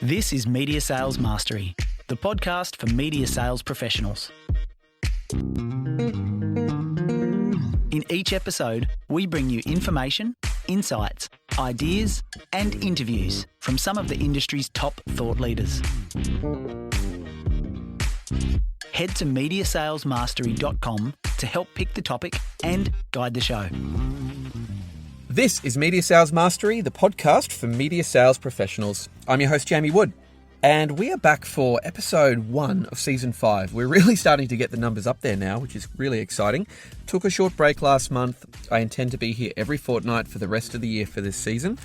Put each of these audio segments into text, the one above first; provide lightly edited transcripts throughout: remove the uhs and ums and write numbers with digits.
This is Media Sales Mastery, the podcast for media sales professionals. In each episode, we bring you information, insights, ideas, and interviews from some of the industry's top thought leaders. Head to mediasalesmastery.com to help pick the topic and guide the show. This is Media Sales Mastery, the podcast for media sales professionals. I'm your host, Jamie Wood, and we are back for episode 1 of season 5. We're really starting to get the numbers up there now, which is really exciting. Took a short break last month. I intend to be here every fortnight for the rest of the year for this season.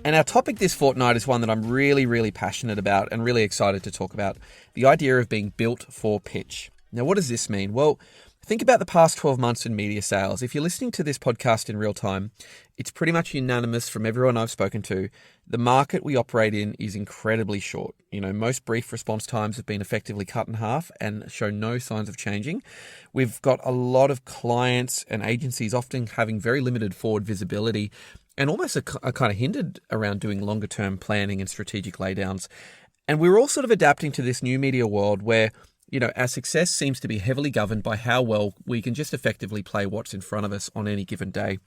And our topic this fortnight is one that I'm really passionate about and really excited to talk about. The idea of being built for pitch. Now, what does this mean? Well, think about the past 12 months in media sales. If you're listening to this podcast in real time, it's pretty much unanimous from everyone I've spoken to. The market we operate in is incredibly short. Most brief response times have been effectively cut in half and show no signs of changing. We've got a lot of clients and agencies often having very limited forward visibility and almost are kind of hindered around doing longer term planning and strategic laydowns. And we're all sort of adapting to this new media world where our success seems to be heavily governed by how well we can just effectively play what's in front of us on any given day.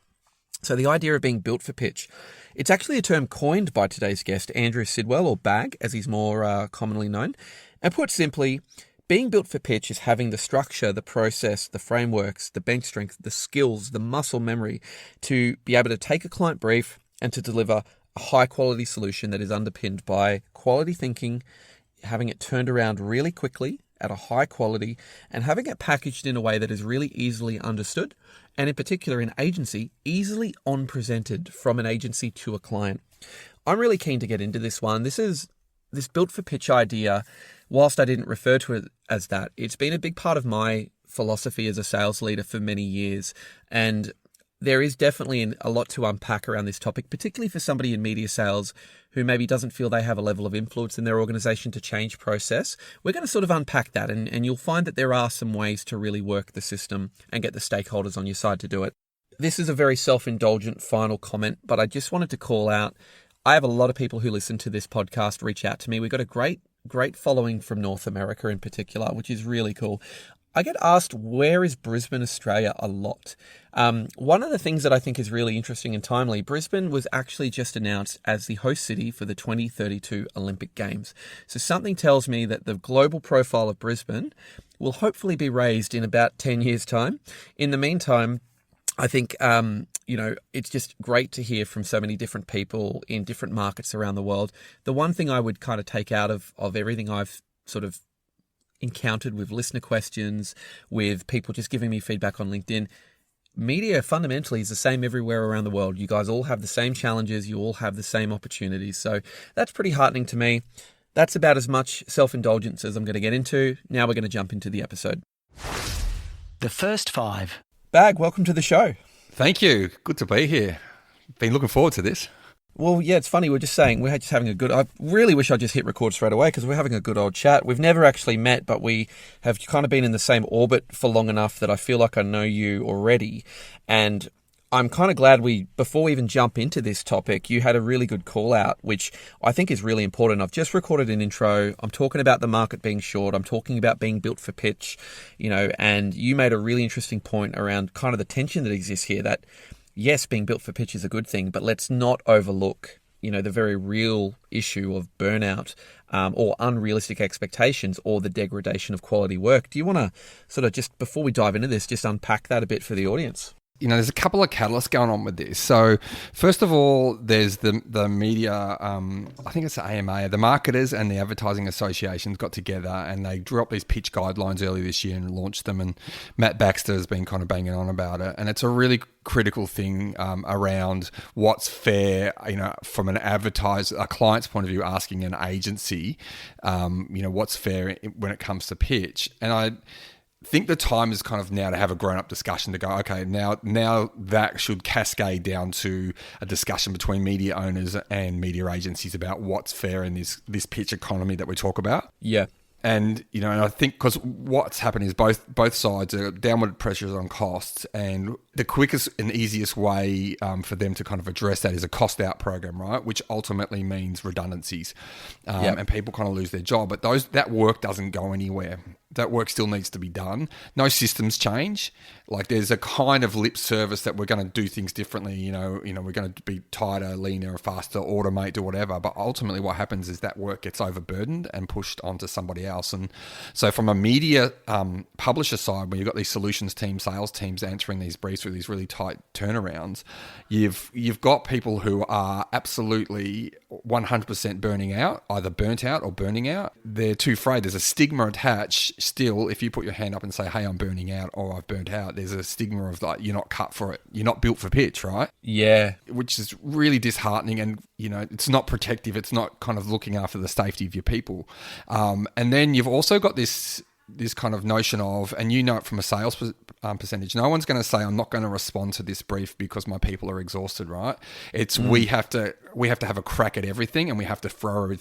So the idea of being built for pitch, it's actually a term coined by today's guest, Andrew Sidwell, or BAG, as he's more commonly known. And put simply, being built for pitch is having the structure, the process, the frameworks, the bench strength, the skills, the muscle memory to be able to take a client brief and to deliver a high quality solution that is underpinned by quality thinking, having it turned around really quickly, at a high quality, and having it packaged in a way that is really easily understood, and in particular in agency, easily on-presented from an agency to a client. I'm really keen to get into this one. This built for pitch idea, whilst I didn't refer to it as that, it's been a big part of my philosophy as a sales leader for many years, and there is definitely a lot to unpack around this topic, particularly for somebody in media sales who maybe doesn't feel they have a level of influence in their organization to change process. We're going to sort of unpack that, and you'll find that there are some ways to really work the system and get the stakeholders on your side to do it. This is a very self-indulgent final comment, but I just wanted to call out, I have a lot of people who listen to this podcast reach out to me. We've got a great following from North America in particular, which is really cool. I get asked, where is Brisbane, Australia, a lot. One of the things that I think is really interesting and timely, Brisbane was actually just announced as the host city for the 2032 Olympic Games. So something tells me that the global profile of Brisbane will hopefully be raised in about 10 years' time. In the meantime, I think, it's just great to hear from so many different people in different markets around the world. The one thing I would kind of take out of everything I've sort of encountered with listener questions, with people just giving me feedback on LinkedIn, media fundamentally is the same everywhere around the world. You guys all have the same challenges. You all have the same opportunities. So that's pretty heartening to me. That's about as much self-indulgence as I'm going to get into. Now we're going to jump into the episode. The first 5. Bag, welcome to the show. Thank you. Good to be here. Been looking forward to this. Well, yeah, it's funny. We're just having a good... I really wish I just hit record straight away because we're having a good old chat. We've never actually met, but we have kind of been in the same orbit for long enough that I feel like I know you already. And I'm kind of glad before we even jump into this topic, you had a really good call out, which I think is really important. I've just recorded an intro. I'm talking about the market being short. I'm talking about being built for pitch, and you made a really interesting point around kind of the tension that exists here that, yes, being built for pitch is a good thing, but let's not overlook, the very real issue of burnout or unrealistic expectations or the degradation of quality work. Do you want to sort of just, before we dive into this, just unpack that a bit for the audience? There's a couple of catalysts going on with this. So first of all, there's the media, I think it's the AMA, the marketers and the advertising associations got together and they drew up these pitch guidelines early this year and launched them. And Matt Baxter has been kind of banging on about it. And it's a really critical thing around what's fair, from an advertiser, a client's point of view, asking an agency, what's fair when it comes to pitch. And I think the time is kind of now to have a grown-up discussion to go, okay, now that should cascade down to a discussion between media owners and media agencies about what's fair in this pitch economy that we talk about. Yeah. And, and I think because what's happened is both sides are downward pressures on costs, and the quickest and easiest way for them to kind of address that is a cost out program, right? Which ultimately means redundancies, and people kind of lose their job. But that work doesn't go anywhere. That work still needs to be done. No systems change. Like there's a kind of lip service that we're going to do things differently. We're going to be tighter, leaner, faster, automate, do whatever. But ultimately, what happens is that work gets overburdened and pushed onto somebody else. And so, from a media publisher side, where you've got these solutions teams, sales teams answering these briefs with these really tight turnarounds, you've got people who are absolutely 100% burning out, either burnt out or burning out. They're too afraid. There's a stigma attached. Still, if you put your hand up and say, hey, I'm burning out or I've burnt out, there's a stigma of like, you're not cut for it. You're not built for pitch, right? Yeah. Which is really disheartening, and, it's not protective. It's not kind of looking after the safety of your people. And then you've also got this kind of notion of, and it from a sales percentage, no one's going to say, I'm not going to respond to this brief because my people are exhausted, right? It's we have to have a crack at everything, and we have to throw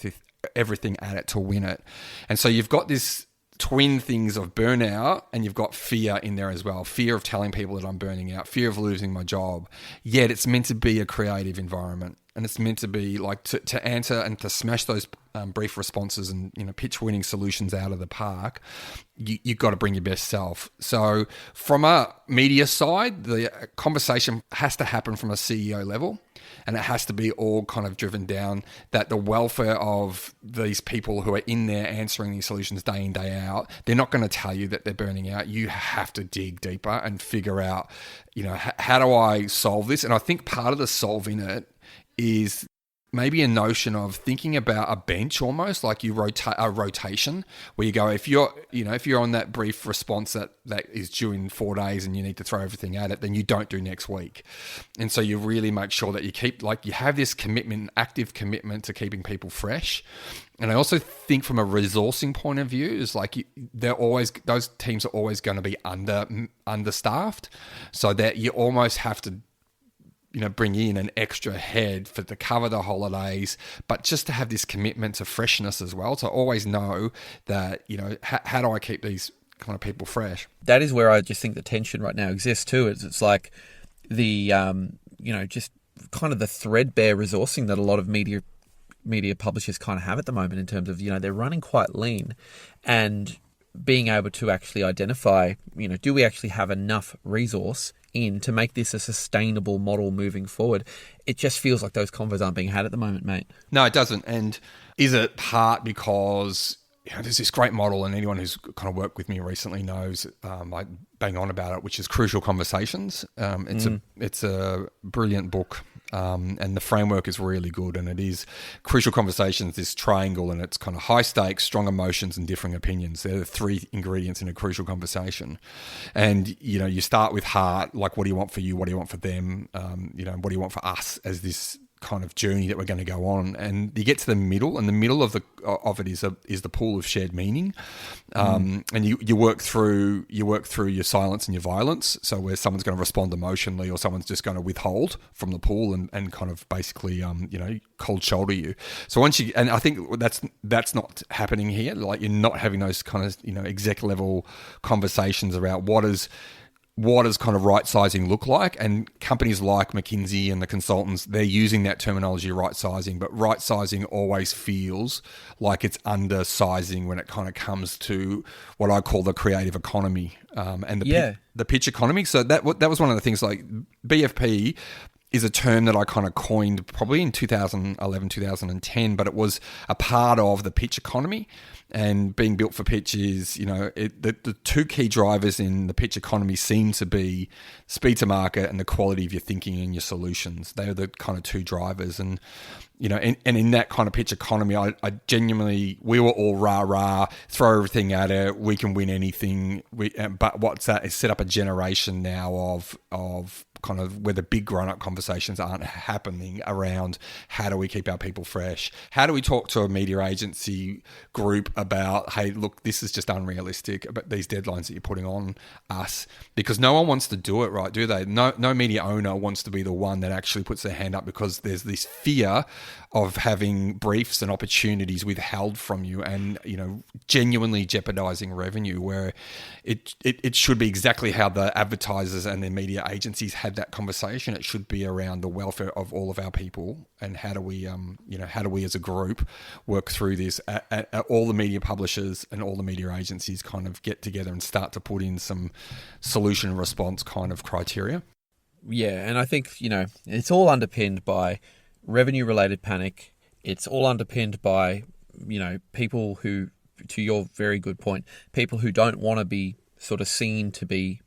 everything at it to win it. And so you've got this twin things of burnout, and you've got fear in there as well. Fear of telling people that I'm burning out, fear of losing my job. Yet it's meant to be a creative environment, and it's meant to be like to answer and to smash those brief responses and pitch winning solutions out of the park. You've got to bring your best self. So from a media side, the conversation has to happen from a CEO level. And it has to be all kind of driven down that the welfare of these people who are in there answering these solutions day in, day out, they're not going to tell you that they're burning out. You have to dig deeper and figure out, how do I solve this? And I think part of the solving it is maybe a notion of thinking about a bench, almost like you rotate a rotation, where you go, if you're on that brief response that is due in 4 days and you need to throw everything at it, then you don't do next week. And so you really make sure that you keep, you have this commitment, active commitment to keeping people fresh. And I also think from a resourcing point of view, is those teams are always going to be understaffed, so that you almost have to bring in an extra head to cover the holidays, but just to have this commitment to freshness as well, to always know that, how do I keep these kind of people fresh? That is where I just think the tension right now exists too. It's like the, just kind of the threadbare resourcing that a lot of media publishers kind of have at the moment, in terms of, they're running quite lean, and being able to actually identify, do we actually have enough resource in to make this a sustainable model moving forward? It just feels like those convos aren't being had at the moment, mate. No, it doesn't. And is it part because there's this great model, and anyone who's kind of worked with me recently knows I bang on about it, which is Crucial Conversations. It's a brilliant book. And the framework is really good, and it is Crucial Conversations, this triangle, and it's kind of high stakes, strong emotions, and differing opinions. They're the three ingredients in a crucial conversation. And, you start with heart, like, what do you want for you? What do you want for them? What do you want for us as this kind of journey that we're going to go on? And you get to the middle, and the middle of it is the pool of shared meaning. And you work through your silence and your violence. So where someone's going to respond emotionally, or someone's just going to withhold from the pool and kind of basically cold shoulder you. So and I think that's not happening here. Like, you're not having those kind of exec level conversations about what does kind of right sizing look like. And companies like McKinsey and the consultants, they're using that terminology, right sizing, but right sizing always feels like it's undersizing when it kind of comes to what I call the creative economy, and the pitch economy. So that was one of the things, like BFP is a term that I kind of coined probably in 2011, 2010, but it was a part of the pitch economy. And being built for pitch is, the two key drivers in the pitch economy seem to be speed to market and the quality of your thinking and your solutions. They are the kind of two drivers. And, and in that kind of pitch economy, I genuinely, we were all rah, throw everything at it, we can win anything. But what's that is set up a generation now of kind of where the big grown-up conversations aren't happening around how do we keep our people fresh? How do we talk to a media agency group about, hey, look, this is just unrealistic, about these deadlines that you're putting on us? Because no one wants to do it, right, do they? No media owner wants to be the one that actually puts their hand up, because there's this fear of having briefs and opportunities withheld from you and, genuinely jeopardizing revenue, where it should be exactly how the advertisers and the media agencies had that conversation. It should be around the welfare of all of our people, and how do we as a group work through this? All the media publishers and all the media agencies kind of get together and start to put in some solution response kind of criteria. Yeah, and I think, it's all underpinned by revenue-related panic. It's all underpinned by, people who, to your very good point, people who don't want to be sort of seen to be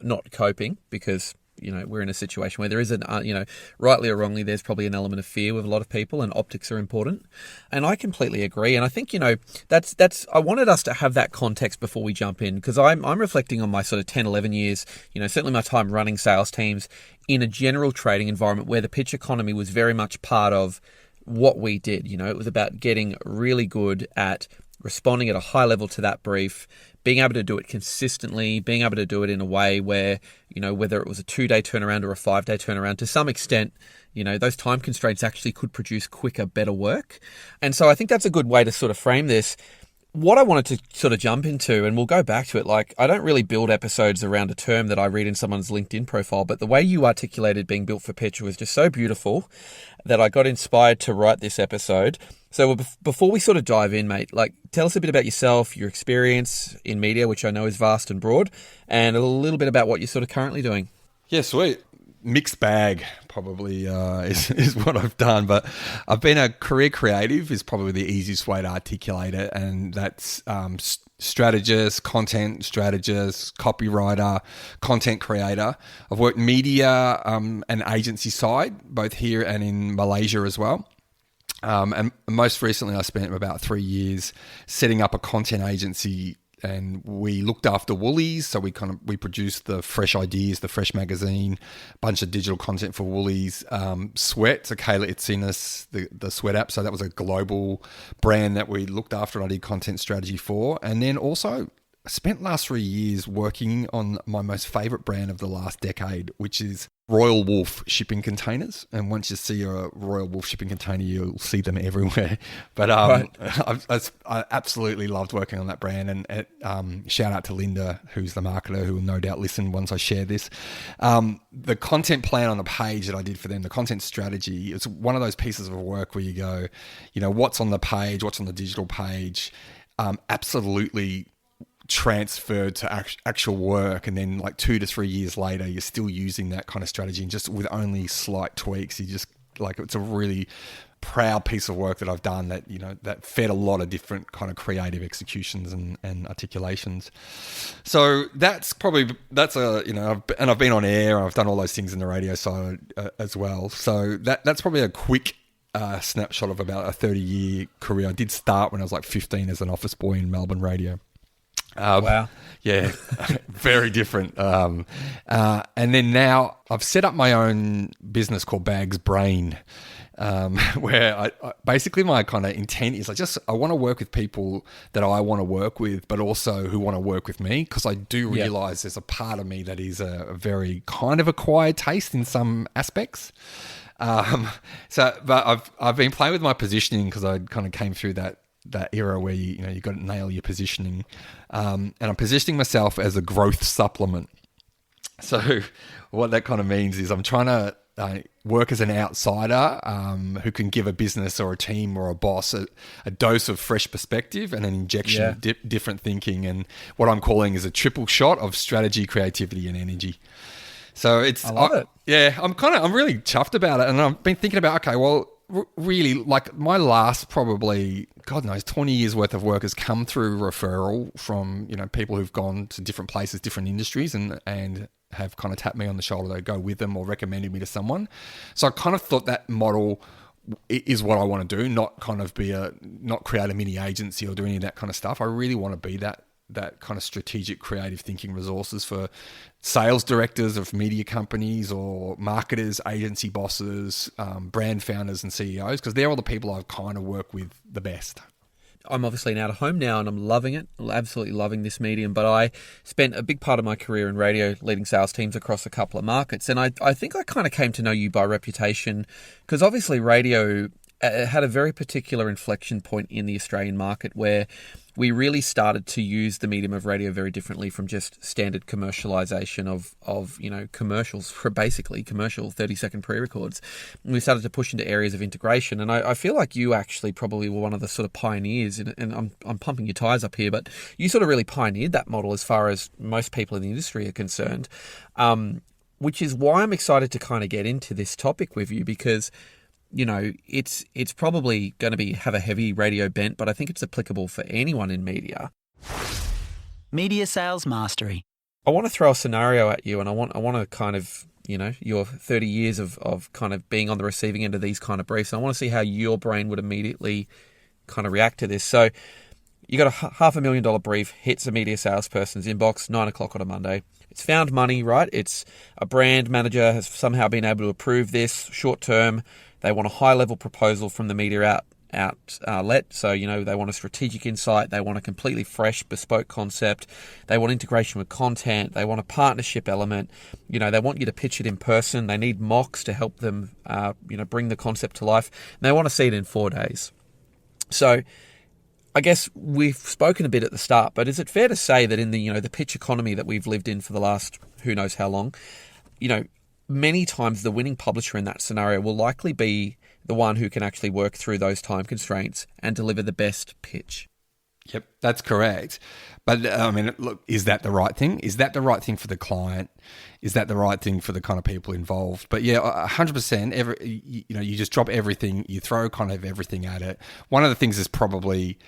not coping, because we're in a situation where there is rightly or wrongly, there's probably an element of fear with a lot of people, and optics are important. And I completely agree. And I think, that's I wanted us to have that context before we jump in, because I'm reflecting on my sort of 10, 11 years, certainly my time running sales teams in a general trading environment where the pitch economy was very much part of what we did. It was about getting really good at responding at a high level to that brief, being able to do it consistently, being able to do it in a way where, whether it was a 2-day turnaround or a 5-day turnaround, to some extent, those time constraints actually could produce quicker, better work. And so I think that's a good way to sort of frame this. What I wanted to sort of jump into, and we'll go back to it, like, I don't really build episodes around a term that I read in someone's LinkedIn profile, but the way you articulated being built for pitch was just so beautiful that I got inspired to write this episode. So before we sort of dive in, mate, like, tell us a bit about yourself, your experience in media, which I know is vast and broad, and a little bit about what you're sort of currently doing. Yeah, sweet. Mixed bag probably is what I've done, but I've been a career creative is probably the easiest way to articulate it, and that's strategist, content strategist, copywriter, content creator. I've worked media and agency side, both here and in Malaysia as well. And most recently, I spent about 3 years setting up a content agency, and we looked after Woolies. So we produced the Fresh Ideas, the Fresh magazine, bunch of digital content for Woolies, Sweat. So Kayla Itzinas, the Sweat app. So that was a global brand that we looked after and I did content strategy for. And then also I spent last 3 years working on my most favorite brand of the last decade, which is Royal Wolf shipping containers. And once you see a Royal Wolf shipping container, you'll see them everywhere. But right. I absolutely loved working on that brand. And shout out to Linda, who's the marketer, who will no doubt listen once I share this. The content plan on the page that I did for them, the content strategy, it's one of those pieces of work where you go, what's on the page, what's on the digital page, absolutely transferred to actual work, and then like 2 to 3 years later you're still using that kind of strategy, and just with only slight tweaks, you just like, it's a really proud piece of work that I've done that that fed a lot of different kind of creative executions and articulations. So that's I've been on air, and I've done all those things in the radio side as well. So that's probably a quick snapshot of about a 30-year career. I did start when I was like 15 as an office boy in Melbourne radio. Wow. Yeah, very different. And then now I've set up my own business called Bags Brain, where I basically my kind of intent is I want to work with people that I want to work with, but also who want to work with me, because I do realize there's a part of me that is a very kind of acquired taste in some aspects. But I've been playing with my positioning, because I kind of came through that era where you got to nail your positioning, and I'm positioning myself as a growth supplement. So what that kind of means is I'm trying to work as an outsider who can give a business or a team or a boss a dose of fresh perspective and an injection of different thinking, and what I'm calling is a triple shot of strategy, creativity, and energy. So I love it. Yeah, I'm really chuffed about it, and I've been thinking about, okay, well, really, like my last probably, God knows, 20 years worth of work has come through referral from, people who've gone to different places, different industries, and have kind of tapped me on the shoulder to go with them or recommended me to someone. So I kind of thought that model is what I want to do, not kind of not create a mini agency or do any of that kind of stuff. I really want to be that that kind of strategic creative thinking resources for sales directors of media companies or marketers, agency bosses, brand founders and CEOs, because they're all the people I kind of work with the best. I'm obviously out of home now and I'm loving it, absolutely loving this medium, but I spent a big part of my career in radio leading sales teams across a couple of markets, and I think I kind of came to know you by reputation, because obviously radio had a very particular inflection point in the Australian market where we really started to use the medium of radio very differently from just standard commercialization of commercials, for basically commercial 30-second pre-records. And we started to push into areas of integration. And I feel like you actually probably were one of the sort of pioneers, and I'm pumping your tires up here, but you sort of really pioneered that model as far as most people in the industry are concerned, which is why I'm excited to kind of get into this topic with you, because it's probably going to have a heavy radio bent, but I think it's applicable for anyone in media. Media Sales Mastery. I want to throw a scenario at you, and I want to kind of, your 30 years of kind of being on the receiving end of these kind of briefs. And I want to see how your brain would immediately kind of react to this. So you got a $500,000 brief, hits a media salesperson's inbox, 9:00 on a Monday. It's found money, right? It's a brand manager has somehow been able to approve this short term. They want a high-level proposal from the media outlet. So, they want a strategic insight. They want a completely fresh, bespoke concept. They want integration with content. They want a partnership element. They want you to pitch it in person. They need mocks to help them, bring the concept to life. And they want to see it in 4 days. So, I guess we've spoken a bit at the start, but is it fair to say that in the, the pitch economy that we've lived in for the last who knows how long, many times the winning publisher in that scenario will likely be the one who can actually work through those time constraints and deliver the best pitch? Yep, that's correct. But look, is that the right thing? Is that the right thing for the client? Is that the right thing for the kind of people involved? But yeah, 100%. You just drop everything, you throw kind of everything at it. One of the things is probably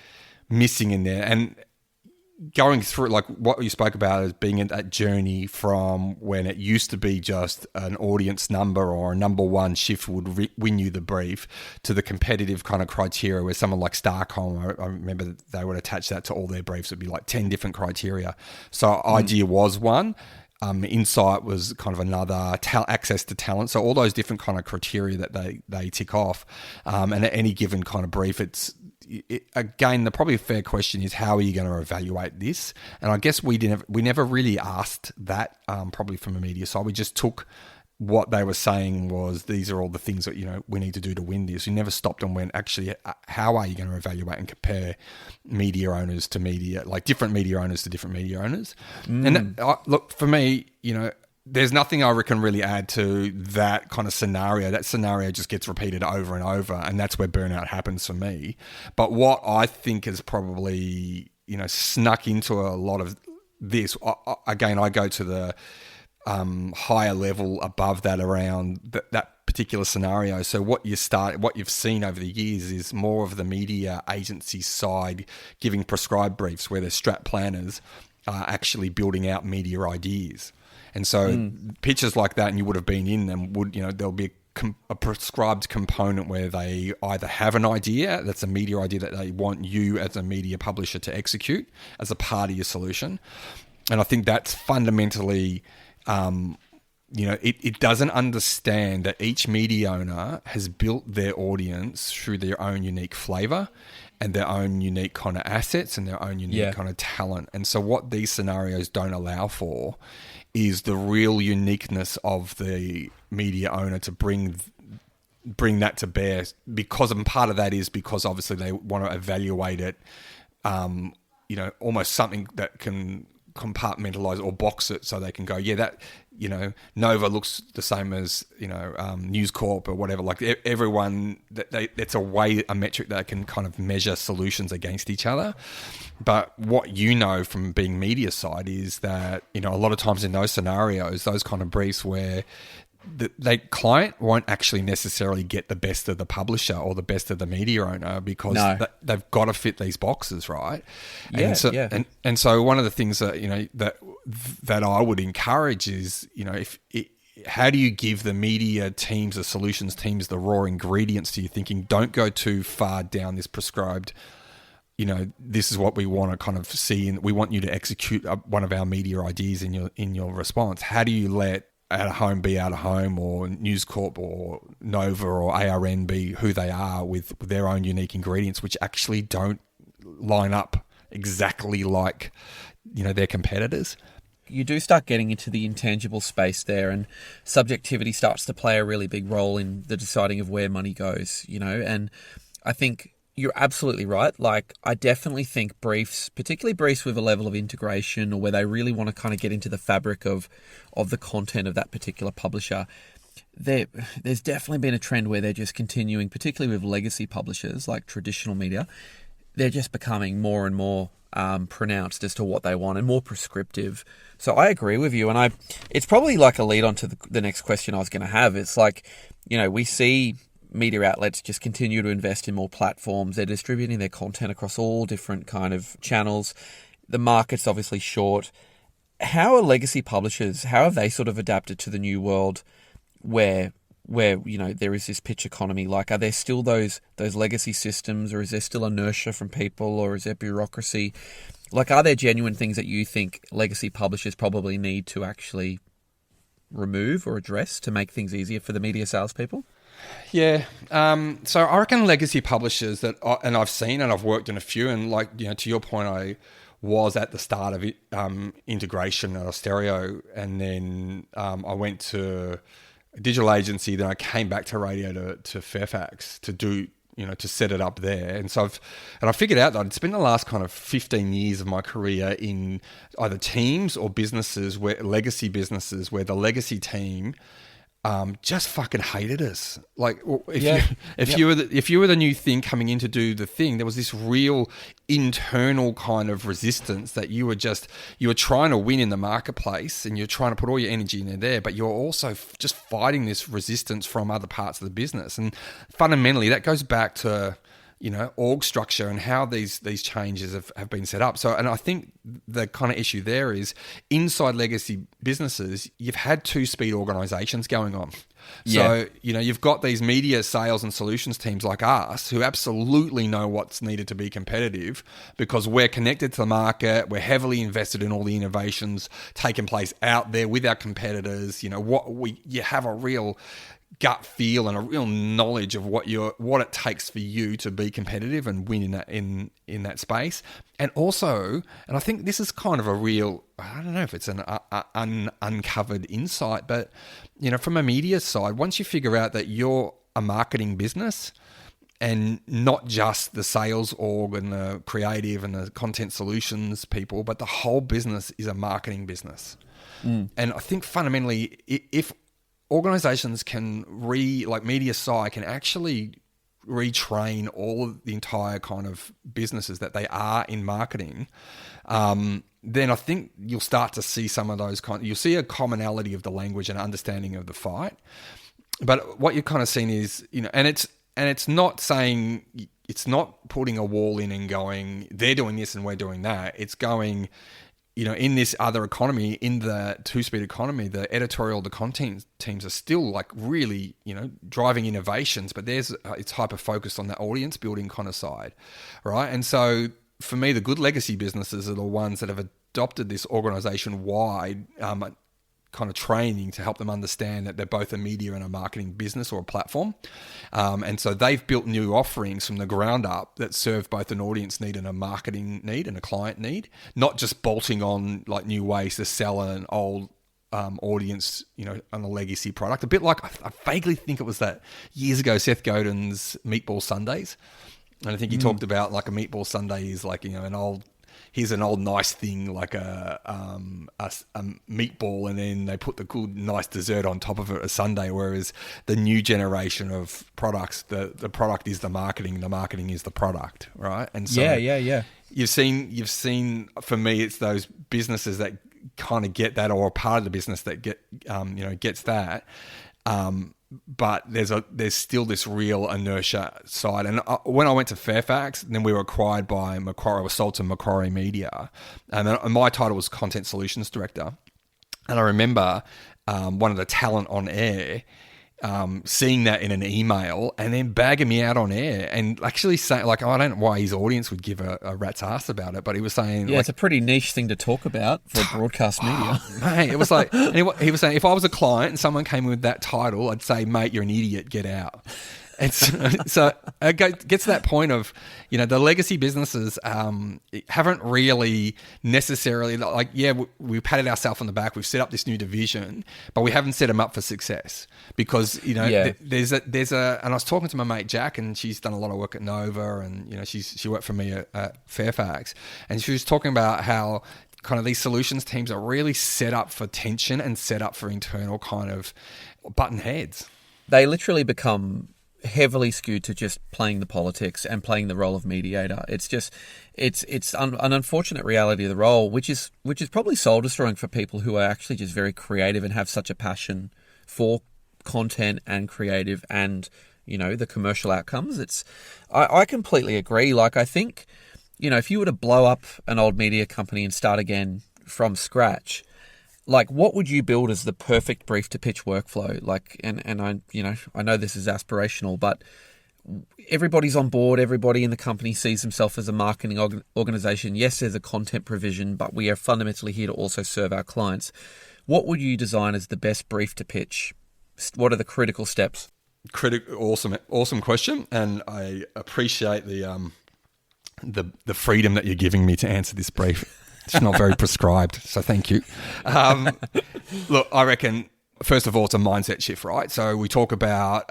missing in there, and going through, like what you spoke about, is being in that journey from when it used to be just an audience number or a number one shift would win you the brief, to the competitive kind of criteria where someone like Starcom, I remember they would attach that to all their briefs. It'd be like 10 different criteria. So idea was one. Insight was kind of another, access to talent. So all those different kind of criteria that they tick off. And at any given kind of brief, again, the probably a fair question is, how are you going to evaluate this? And I guess we never really asked that, probably from a media side. We just took what they were saying was, these are all the things that we need to do to win this. We never stopped and went, actually, how are you going to evaluate and compare media owners to media, like different media owners to different media owners? And look, for me, there's nothing I reckon really add to that kind of scenario. That scenario just gets repeated over and over, and that's where burnout happens for me. But what I think is probably, snuck into a lot of this, again, I go to the higher level above that around that particular scenario. So what you've seen over the years is more of the media agency side giving prescribed briefs, where their strat planners are actually building out media ideas. And so pitches like that, and you would have been in them, there'll be a prescribed component where they either have an idea that's a media idea that they want you as a media publisher to execute as a part of your solution. And I think that's fundamentally, it doesn't understand that each media owner has built their audience through their own unique flavor and their own unique kind of assets and their own unique kind of talent. And so what these scenarios don't allow for is the real uniqueness of the media owner to bring that to bear, because part of that is because obviously they want to evaluate it, almost something that can compartmentalize or box it, so they can go, that Nova looks the same as News Corp or whatever. Like everyone, that's a metric that can kind of measure solutions against each other. But what from being media side is that a lot of times in those scenarios, those kind of briefs where the client won't actually necessarily get the best of the publisher or the best of the media owner, because they've got to fit these boxes, right? And so one of the things that that I would encourage is, how do you give the media teams, the solutions teams, the raw ingredients to your thinking? Don't go too far down this prescribed this is what we want to kind of see, and we want you to execute one of our media ideas in your response. How do you let Out of Home be Out of Home, or News Corp or Nova or ARN be who they are with their own unique ingredients, which actually don't line up exactly like their competitors? You do start getting into the intangible space there, and subjectivity starts to play a really big role in the deciding of where money goes, and I think you're absolutely right. Like, I definitely think briefs, particularly briefs with a level of integration, or where they really want to kind of get into the fabric of the content of that particular publisher, there's definitely been a trend where they're just continuing, particularly with legacy publishers like traditional media, they're just becoming more and more pronounced as to what they want and more prescriptive. So I agree with you, and it's probably like a lead on to the next question I was going to have. It's like, we see media outlets just continue to invest in more platforms. They're distributing their content across all different kind of channels. The market's obviously short. How are legacy publishers, how have they sort of adapted to the new world where there is this pitch economy? Like, are there still those legacy systems, or is there still inertia from people, or is there bureaucracy? Like, are there genuine things that you think legacy publishers probably need to actually remove or address to make things easier for the media salespeople? Yeah. So I reckon legacy publishers and I've seen, and I've worked in a few, and to your point, I was at the start of integration at Austereo, and then I went to a digital agency, then I came back to radio to Fairfax to do, to set it up there. And so I figured out that I'd spent the last kind of 15 years of my career in either teams or legacy businesses where the legacy team just fucking hated us. Like, if you were the new thing coming in to do the thing, there was this real internal kind of resistance that you were trying to win in the marketplace, and you're trying to put all your energy in there, but you're also just fighting this resistance from other parts of the business. And fundamentally, that goes back to org structure and how these changes have been set up. So, and I think the kind of issue there is inside legacy businesses, you've had two-speed organizations going on. So, you've got these media sales and solutions teams like us who absolutely know what's needed to be competitive because we're connected to the market. We're heavily invested in all the innovations taking place out there with our competitors. You have a real gut feel and a real knowledge of what it takes for you to be competitive and win in that space. And also, and I think this is kind of a real, I don't know if it's an uncovered insight, but from a media side, once you figure out that you're a marketing business and not just the sales org and the creative and the content solutions people, but the whole business is a marketing business. And I think fundamentally, if organizations can media sci can actually retrain all of the entire kind of businesses that they are in marketing, then I think you'll start to see some of those you'll see a commonality of the language and understanding of the fight. But what you're kind of seeing is, and it's not saying, it's not putting a wall in and going, they're doing this and we're doing that. It's going, in this other economy, in the two-speed economy, the editorial, the content teams are still really, driving innovations, but it's hyper-focused on the audience building kind of side, right? And so for me, the good legacy businesses are the ones that have adopted this organization-wide kind of training to help them understand that they're both a media and a marketing business or a platform. And so they've built new offerings from the ground up that serve both an audience need and a marketing need and a client need, not just bolting on new ways to sell an old audience, on a legacy product. A bit like, I vaguely think it was that years ago, Seth Godin's Meatball Sundays. And I think he talked about a meatball sundae is here's an old nice thing like a meatball, and then they put the good nice dessert on top of it, a sundae. Whereas the new generation of products, the product is the marketing is the product, right? And so you've seen for me, it's those businesses that kind of get that, or a part of the business that gets that. But there's still this real inertia side. And when I went to Fairfax, then we were acquired by Macquarie, was sold to Macquarie Media. And my title was Content Solutions Director. And I remember one of the talent on air seeing that in an email and then bagging me out on air and actually saying, like, I don't know why his audience would give a rat's ass about it, but he was saying... Yeah, it's a pretty niche thing to talk about for broadcast media. Mate, it was like... And he was saying, if I was a client and someone came with that title, I'd say, mate, you're an idiot, get out. And so it gets to that point of, the legacy businesses haven't really necessarily, like, we've patted ourselves on the back, we've set up this new division, but we haven't set them up for success because, there's a, and I was talking to my mate Jack, and she's done a lot of work at Nova, and, she worked for me at Fairfax, and she was talking about how kind of these solutions teams are really set up for tension and set up for internal kind of button heads. They literally become heavily skewed to just playing the politics and playing the role of mediator. It's just, it's an unfortunate reality of the role, which is probably soul destroying for people who are actually just very creative and have such a passion for content and creative and, the commercial outcomes. I completely agree. Like, I think, if you were to blow up an old media company and start again from scratch, like, what would you build as the perfect brief to pitch workflow? Like, and I know this is aspirational, but everybody's on board. Everybody in the company sees himself as a marketing organization. Yes, there's a content provision, but we are fundamentally here to also serve our clients. What would you design as the best brief to pitch? What are the critical steps? Awesome question, and I appreciate the freedom that you're giving me to answer this brief. It's not very prescribed, so thank you. Look, I reckon, first of all, it's a mindset shift, right? So we talk about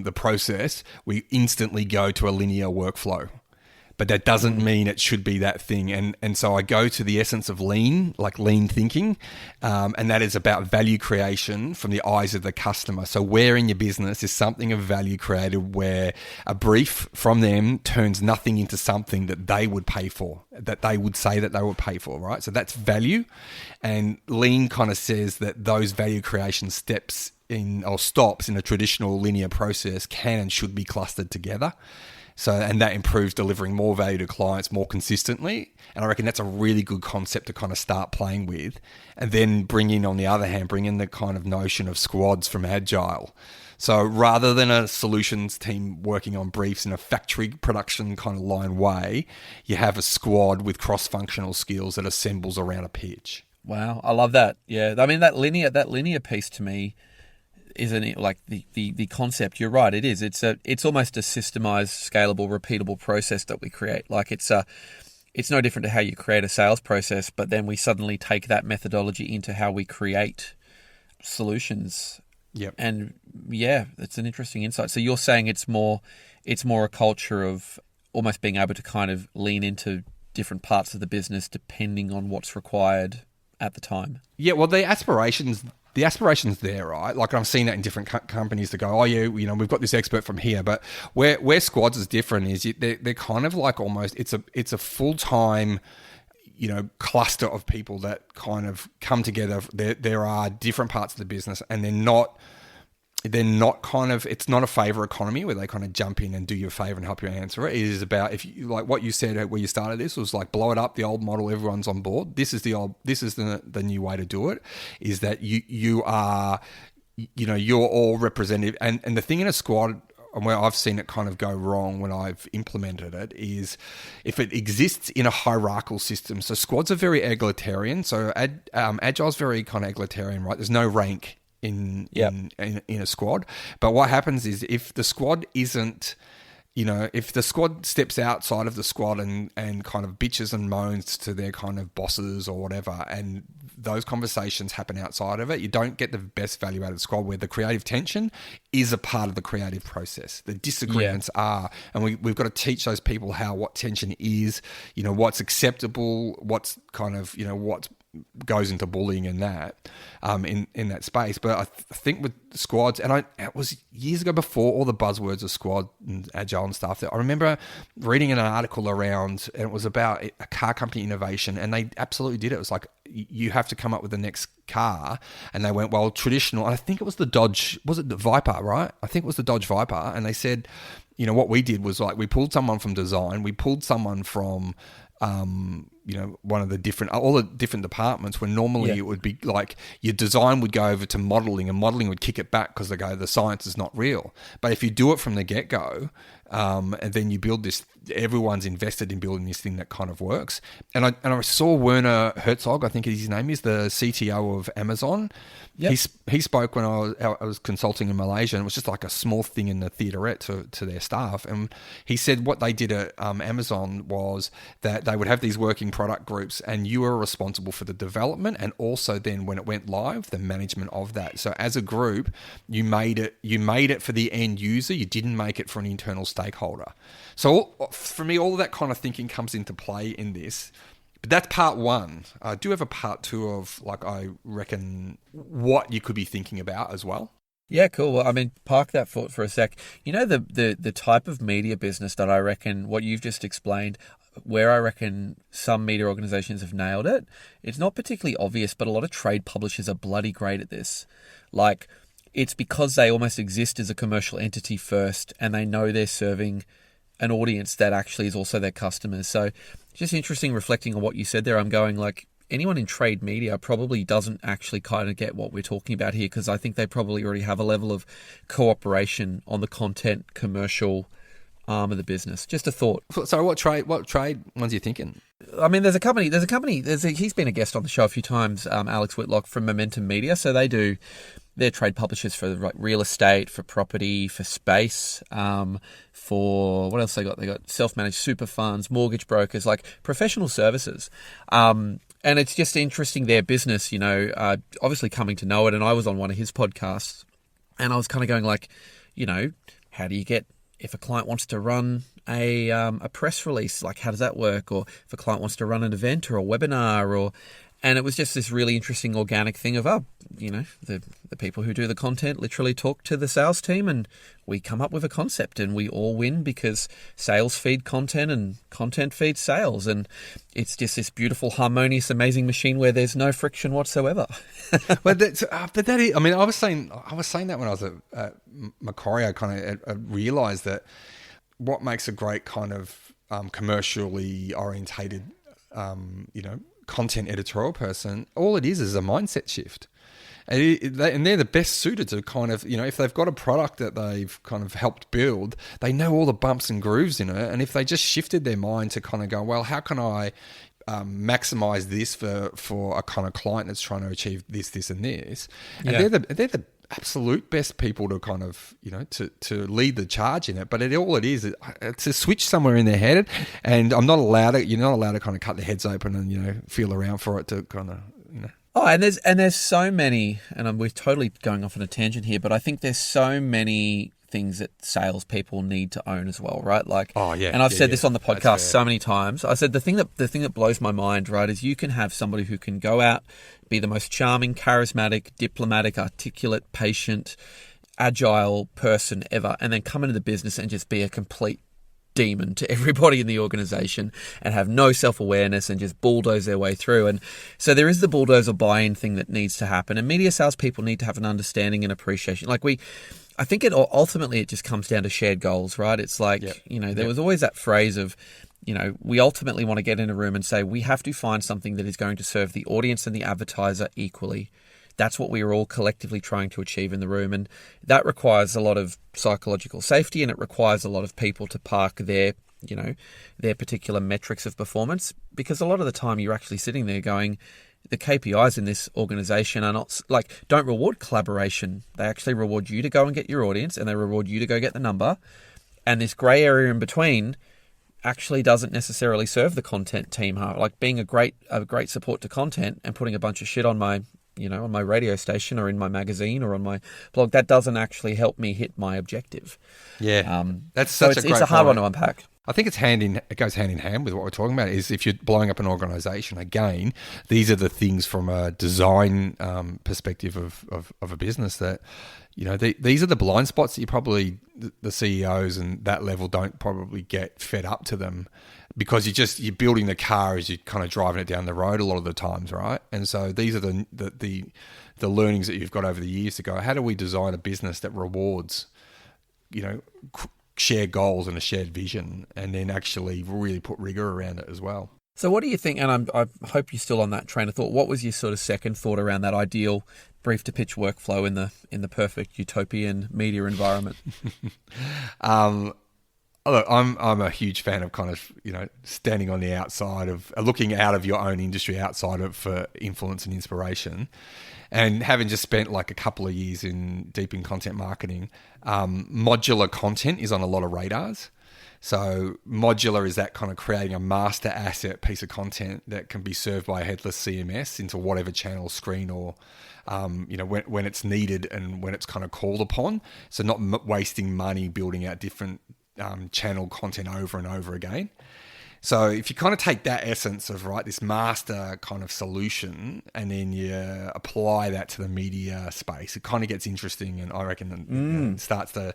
the process. We instantly go to a linear workflow. But that doesn't mean it should be that thing. And so I go to the essence of lean, like lean thinking, and that is about value creation from the eyes of the customer. So where in your business is something of value created where a brief from them turns nothing into something that they would pay for, that they would say that they would pay for, right? So that's value. And lean kind of says that those value creation steps stops in a traditional linear process can and should be clustered together. So, and that improves delivering more value to clients more consistently. And I reckon that's a really good concept to kind of start playing with. And then bring in the kind of notion of squads from Agile. So rather than a solutions team working on briefs in a factory production kind of line way, you have a squad with cross-functional skills that assembles around a pitch. Wow, I love that. Yeah, I mean, that linear piece to me, isn't it, like the concept? You're right. It is. It's almost a systemized, scalable, repeatable process that we create. Like it's no different to how you create a sales process, but then we suddenly take that methodology into how we create solutions. Yep. And yeah, it's an interesting insight. So you're saying it's more a culture of almost being able to kind of lean into different parts of the business depending on what's required at the time. Yeah. Well, the aspiration's there, right? Like I'm seeing that in different companies that go, oh yeah, we've got this expert from here, but where squads is different is they're kind of like almost it's a full-time, cluster of people that kind of come together. There are different parts of the business, and they're not kind of, it's not a favor economy where they kind of jump in and do you a favor and help you answer it. It is about, if you like what you said where you started this was like blow it up, the old model, everyone's on board. This is the new way to do it, is that you are, you're all representative. And the thing in a squad, and where I've seen it kind of go wrong when I've implemented it, is if it exists in a hierarchical system. So squads are very egalitarian. So Agile's very kind of egalitarian, right? There's no rank in a squad. But what happens is if the squad isn't, if the squad steps outside of the squad and kind of bitches and moans to their kind of bosses or whatever, and those conversations happen outside of it, you don't get the best value out of the squad, where the creative tension is a part of the creative process. The disagreements are, and we've got to teach those people what tension is, what's acceptable, what's kind of, what goes into bullying and that in that space. But I think with squads, and it was years ago before all the buzzwords of squad and agile and stuff, that I remember reading an article around, and it was about a car company innovation, and they absolutely did it. It was like, you have to come up with the next car, and they went, well, traditional, and I think it was the Dodge, was it the Viper, right? I think it was the Dodge Viper, and they said, what we did was like, we pulled someone from design, we pulled someone from one of the different, all the different departments, where normally it would be like your design would go over to modeling, and modeling would kick it back because they go, the science is not real. But if you do it from the get-go, and then you build this, everyone's invested in building this thing that kind of works. And I saw Werner Herzog, I think his name is, the CTO of Amazon. Yep. He spoke when I was consulting in Malaysia, and it was just like a small thing in the theaterette to their staff. And he said what they did at Amazon was that they would have these working product groups, and you were responsible for the development, and also then when it went live, the management of that. So as a group, you made it for the end user. You didn't make it for an internal stakeholder. So for me, all of that kind of thinking comes into play in this. But that's part one. I do have a part two of, like, I reckon what you could be thinking about as well. Yeah, cool. Well, I mean, park that thought for a sec. You know, the type of media business that I reckon, what you've just explained, where I reckon some media organizations have nailed it, it's not particularly obvious, but a lot of trade publishers are bloody great at this. Like, it's because they almost exist as a commercial entity first, and they know they're serving an audience that actually is also their customers. So just interesting reflecting on what you said there. I'm going, like, anyone in trade media probably doesn't actually kind of get what we're talking about here, because I think they probably already have a level of cooperation on the content commercial arm of the business. Just a thought. So what trade ones are you thinking? I mean, he's been a guest on the show a few times, Alex Whitlock from Momentum Media. So they're trade publishers for like real estate, for property, for space, for what else they got? They got self-managed super funds, mortgage brokers, like professional services. And it's just interesting, their business, obviously coming to know it. And I was on one of his podcasts, and I was kind of going, like, how do you get, if a client wants to run a press release, like, how does that work? Or if a client wants to run an event or a webinar, and it was just this really interesting organic thing of, the people who do the content literally talk to the sales team, and we come up with a concept, and we all win because sales feed content and content feeds sales. And it's just this beautiful, harmonious, amazing machine where there's no friction whatsoever. But that is, I mean, I was saying that when I was at Macquarie. I kind of realized that what makes a great kind of commercially orientated, content editorial person, all it is a mindset shift. And they're the best suited to kind of, if they've got a product that they've kind of helped build, they know all the bumps and grooves in it. And if they just shifted their mind to kind of go, well, how can I maximize this for a kind of client that's trying to achieve this, and this? And they're the absolute best people to kind of, to lead the charge in it. But all it is, it's a switch somewhere in their head, and you're not allowed to kind of cut their heads open and, feel around for it to kind of, Oh, and there's so many, and we're totally going off on a tangent here, but I think there's so many things that salespeople need to own as well, right? Like, oh yeah, and I've said this on the podcast so many times. I said the thing that blows my mind, right, is you can have somebody who can go out, be the most charming, charismatic, diplomatic, articulate, patient, agile person ever, and then come into the business and just be a complete demon to everybody in the organization and have no self-awareness and just bulldoze their way through. And so there is the bulldozer buy-in thing that needs to happen, and media salespeople need to have an understanding and appreciation. Like, I think ultimately it just comes down to shared goals, right? It's like, there was always that phrase of, we ultimately want to get in a room and say, we have to find something that is going to serve the audience and the advertiser equally. That's what we are all collectively trying to achieve in the room. And that requires a lot of psychological safety, and it requires a lot of people to park their particular metrics of performance, because a lot of the time you're actually sitting there going, the KPIs in this organization are not, like, don't reward collaboration. They actually reward you to go and get your audience, and they reward you to go get the number. And this gray area in between actually doesn't necessarily serve the content team. Like, being a great support to content and putting a bunch of shit on my on my radio station or in my magazine or on my blog, that doesn't actually help me hit my objective. Yeah, that's such a great it's a hard point. one to unpack. I think it goes hand in hand with what we're talking about. Is if you're blowing up an organisation, again, these are the things from a design perspective of a business that, these are the blind spots that you probably, the CEOs and that level don't probably get fed up to them, because you're building the car as you're kind of driving it down the road a lot of the times, right? And so these are the learnings that you've got over the years to go, how do we design a business that rewards, shared goals and a shared vision, and then actually really put rigor around it as well. So what do you think, and I hope you're still on that train of thought, what was your sort of second thought around that ideal brief to pitch workflow in the perfect utopian media environment? Look, I'm a huge fan of kind of, standing on the outside of, looking out of your own industry outside of for influence and inspiration. And having just spent like a couple of years deep in content marketing, modular content is on a lot of radars. So modular is that kind of creating a master asset piece of content that can be served by a headless CMS into whatever channel, screen, or when it's needed and when it's kind of called upon. So not wasting money building out different channel content over and over again. So if you kind of take that essence of this master kind of solution and then you apply that to the media space, it kind of gets interesting, and I reckon it starts to.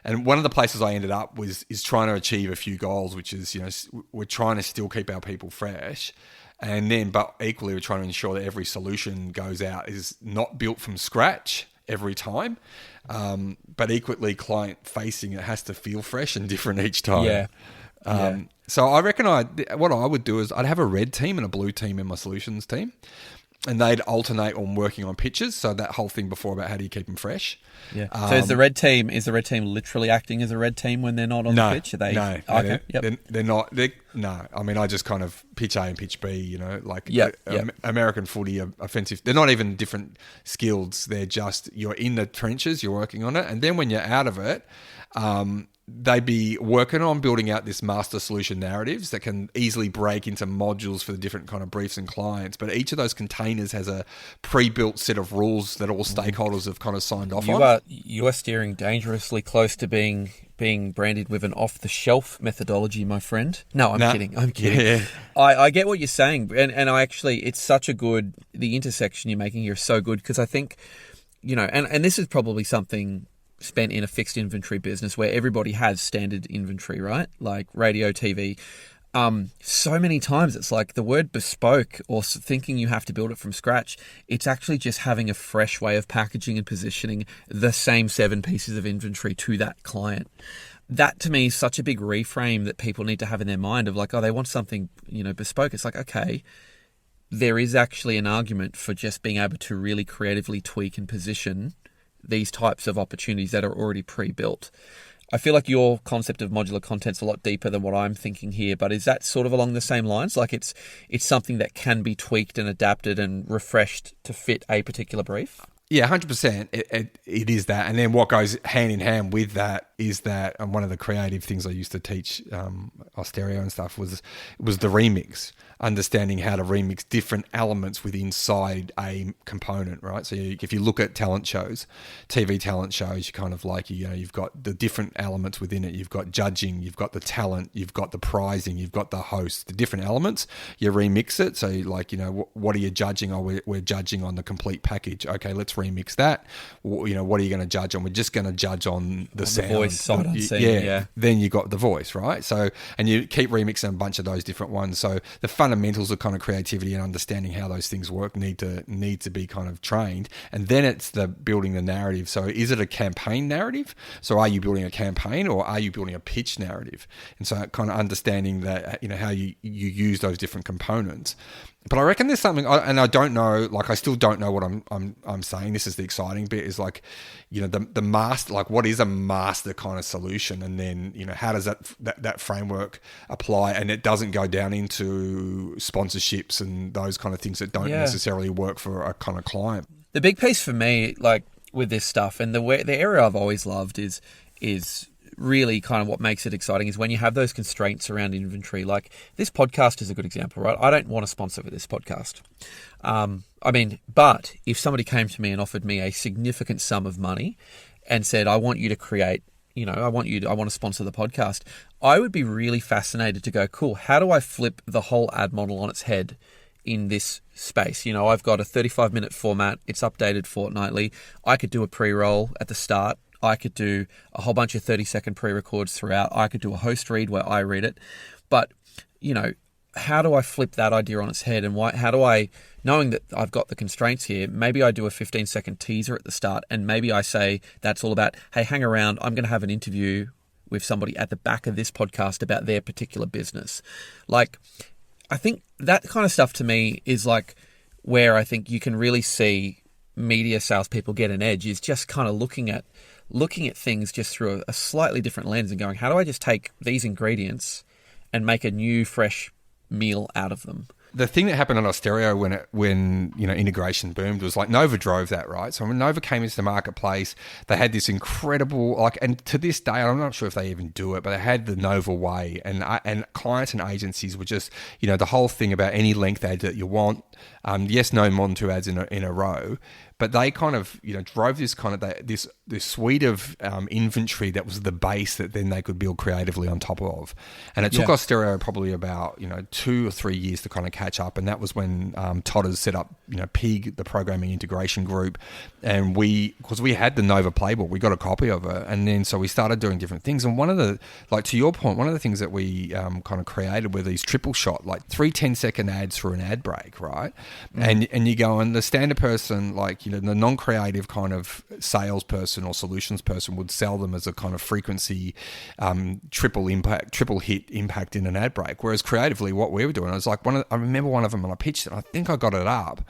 And one of the places I ended up is trying to achieve a few goals, which is we're trying to still keep our people fresh, but equally we're trying to ensure that every solution goes out is not built from scratch every time, but equally client facing. It has to feel fresh and different each time. Yeah. So I reckon what I would do is I'd have a red team and a blue team in my solutions team, and they'd alternate on working on pitches. So that whole thing before about how do you keep them fresh. Yeah. So is the red team literally acting as a red team when they're not on the pitch? Are they? No, okay. They're not. No, I mean, I just kind of pitch A and pitch B. American footy, offensive. They're not even different skills. They're just you're in the trenches, you're working on it, and then when you're out of it, they'd be working on building out this master solution narratives that can easily break into modules for the different kind of briefs and clients. But each of those containers has a pre-built set of rules that all stakeholders have kind of signed off on. You are steering dangerously close to being branded with an off-the-shelf methodology, my friend. No, I'm kidding. Yeah. I get what you're saying. And I actually, it's such a good, the intersection you're making here is so good, because I think, and this is probably something spent in a fixed inventory business where everybody has standard inventory, right? Like radio, TV. So many times it's like the word bespoke or thinking you have to build it from scratch. It's actually just having a fresh way of packaging and positioning the same 7 pieces of inventory to that client. That to me is such a big reframe that people need to have in their mind of like, oh, they want something, bespoke. It's like, okay, there is actually an argument for just being able to really creatively tweak and position these types of opportunities that are already pre-built. I feel like your concept of modular content's a lot deeper than what I'm thinking here, but is that sort of along the same lines? Like it's something that can be tweaked and adapted and refreshed to fit a particular brief? Yeah, 100%. It is that. And then what goes hand in hand with that is that, and one of the creative things I used to teach Austereo and stuff was the remix, understanding how to remix different elements within inside a component, right? So if you look at talent shows, TV talent shows, you kind of like, you've got the different elements within it. You've got judging, you've got the talent, you've got the prizing, you've got the host, the different elements. You remix it. So like, what are you judging? Oh, we're judging on the complete package. Okay, let's remix that. What are you going to judge on? We're just going to judge on the sound. The voice side unseen. Yeah. Then you got the voice, right? So, and you keep remixing a bunch of those different ones. So the fundamentals of kind of creativity and understanding how those things work need to be kind of trained. And then it's the building the narrative. So is it a campaign narrative? So are you building a campaign or are you building a pitch narrative? And so kind of understanding that, how you use those different components. But I reckon there's something, and I don't know, like I still don't know what I'm saying. This is the exciting bit, is like, the master, like what is a master kind of solution, and then how does that framework apply, and it doesn't go down into sponsorships and those kind of things that don't necessarily work for a kind of client. The big piece for me, like with this stuff, and the area I've always loved is really kind of what makes it exciting is when you have those constraints around inventory. Like this podcast is a good example, right? I don't want to sponsor for this podcast. But if somebody came to me and offered me a significant sum of money and said, I want you to create, I want to sponsor the podcast, I would be really fascinated to go, cool, how do I flip the whole ad model on its head in this space? I've got a 35-minute format. It's updated fortnightly. I could do a pre-roll at the start. I could do a whole bunch of 30-second pre-records throughout. I could do a host read where I read it. But, how do I flip that idea on its head? And how do I, knowing that I've got the constraints here, maybe I do a 15-second teaser at the start, and maybe I say that's all about, hey, hang around, I'm going to have an interview with somebody at the back of this podcast about their particular business. Like, I think that kind of stuff to me is like where I think you can really see media salespeople get an edge, is just kind of looking at things just through a slightly different lens and going, how do I just take these ingredients and make a new fresh meal out of them? The thing that happened on Austereo when integration boomed was like Nova drove that, right? So when Nova came into the marketplace, they had this incredible, and to this day, I'm not sure if they even do it, but they had the Nova way, and clients and agencies were just, the whole thing about any length ad that you want, yes, no more than 2 ads in a row. But they kind of, drove this kind of this suite of inventory that was the base that then they could build creatively on top of. And it took Austereo probably about 2 or 3 years to kind of catch up. And that was when Todders set up PIG, the Programming Integration Group, and because we had the Nova playbook, we got a copy of it, and then so we started doing different things. And one of the, like to your point, one of the things that we kind of created were these triple shot, like 3 10-second ads through an ad break, right? And you go, and the standard person, like the non-creative kind of salesperson or solutions person would sell them as a kind of frequency triple hit impact in an ad break. Whereas creatively, what we were doing, I was like, I remember one of them, and I pitched it, I think I got it up,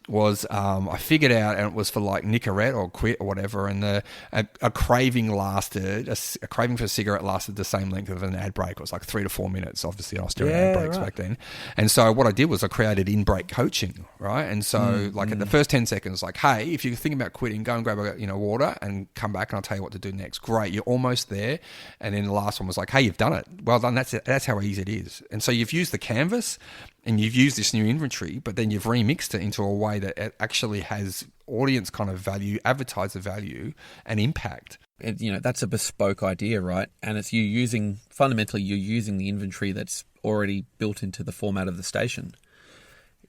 was I figured out, and it was for like Nicorette or Quit or whatever, and a craving lasted, a craving for a cigarette lasted the same length of an ad break. It was like 3 to 4 minutes, obviously I was doing ad breaks back then. And so what I did was I created in-break coaching, right? And so at the first 10 seconds, like, hey, if you're thinking about quitting, go and grab a water and come back and I'll tell you what to do next. Great, you're almost there. And then the last one was like, hey, you've done it. Well done, that's how easy it is. And so you've used the canvas, and you've used this new inventory, but then you've remixed it into a way that it actually has audience kind of value, advertiser value, and impact. That's a bespoke idea, right? And it's fundamentally you're using the inventory that's already built into the format of the station.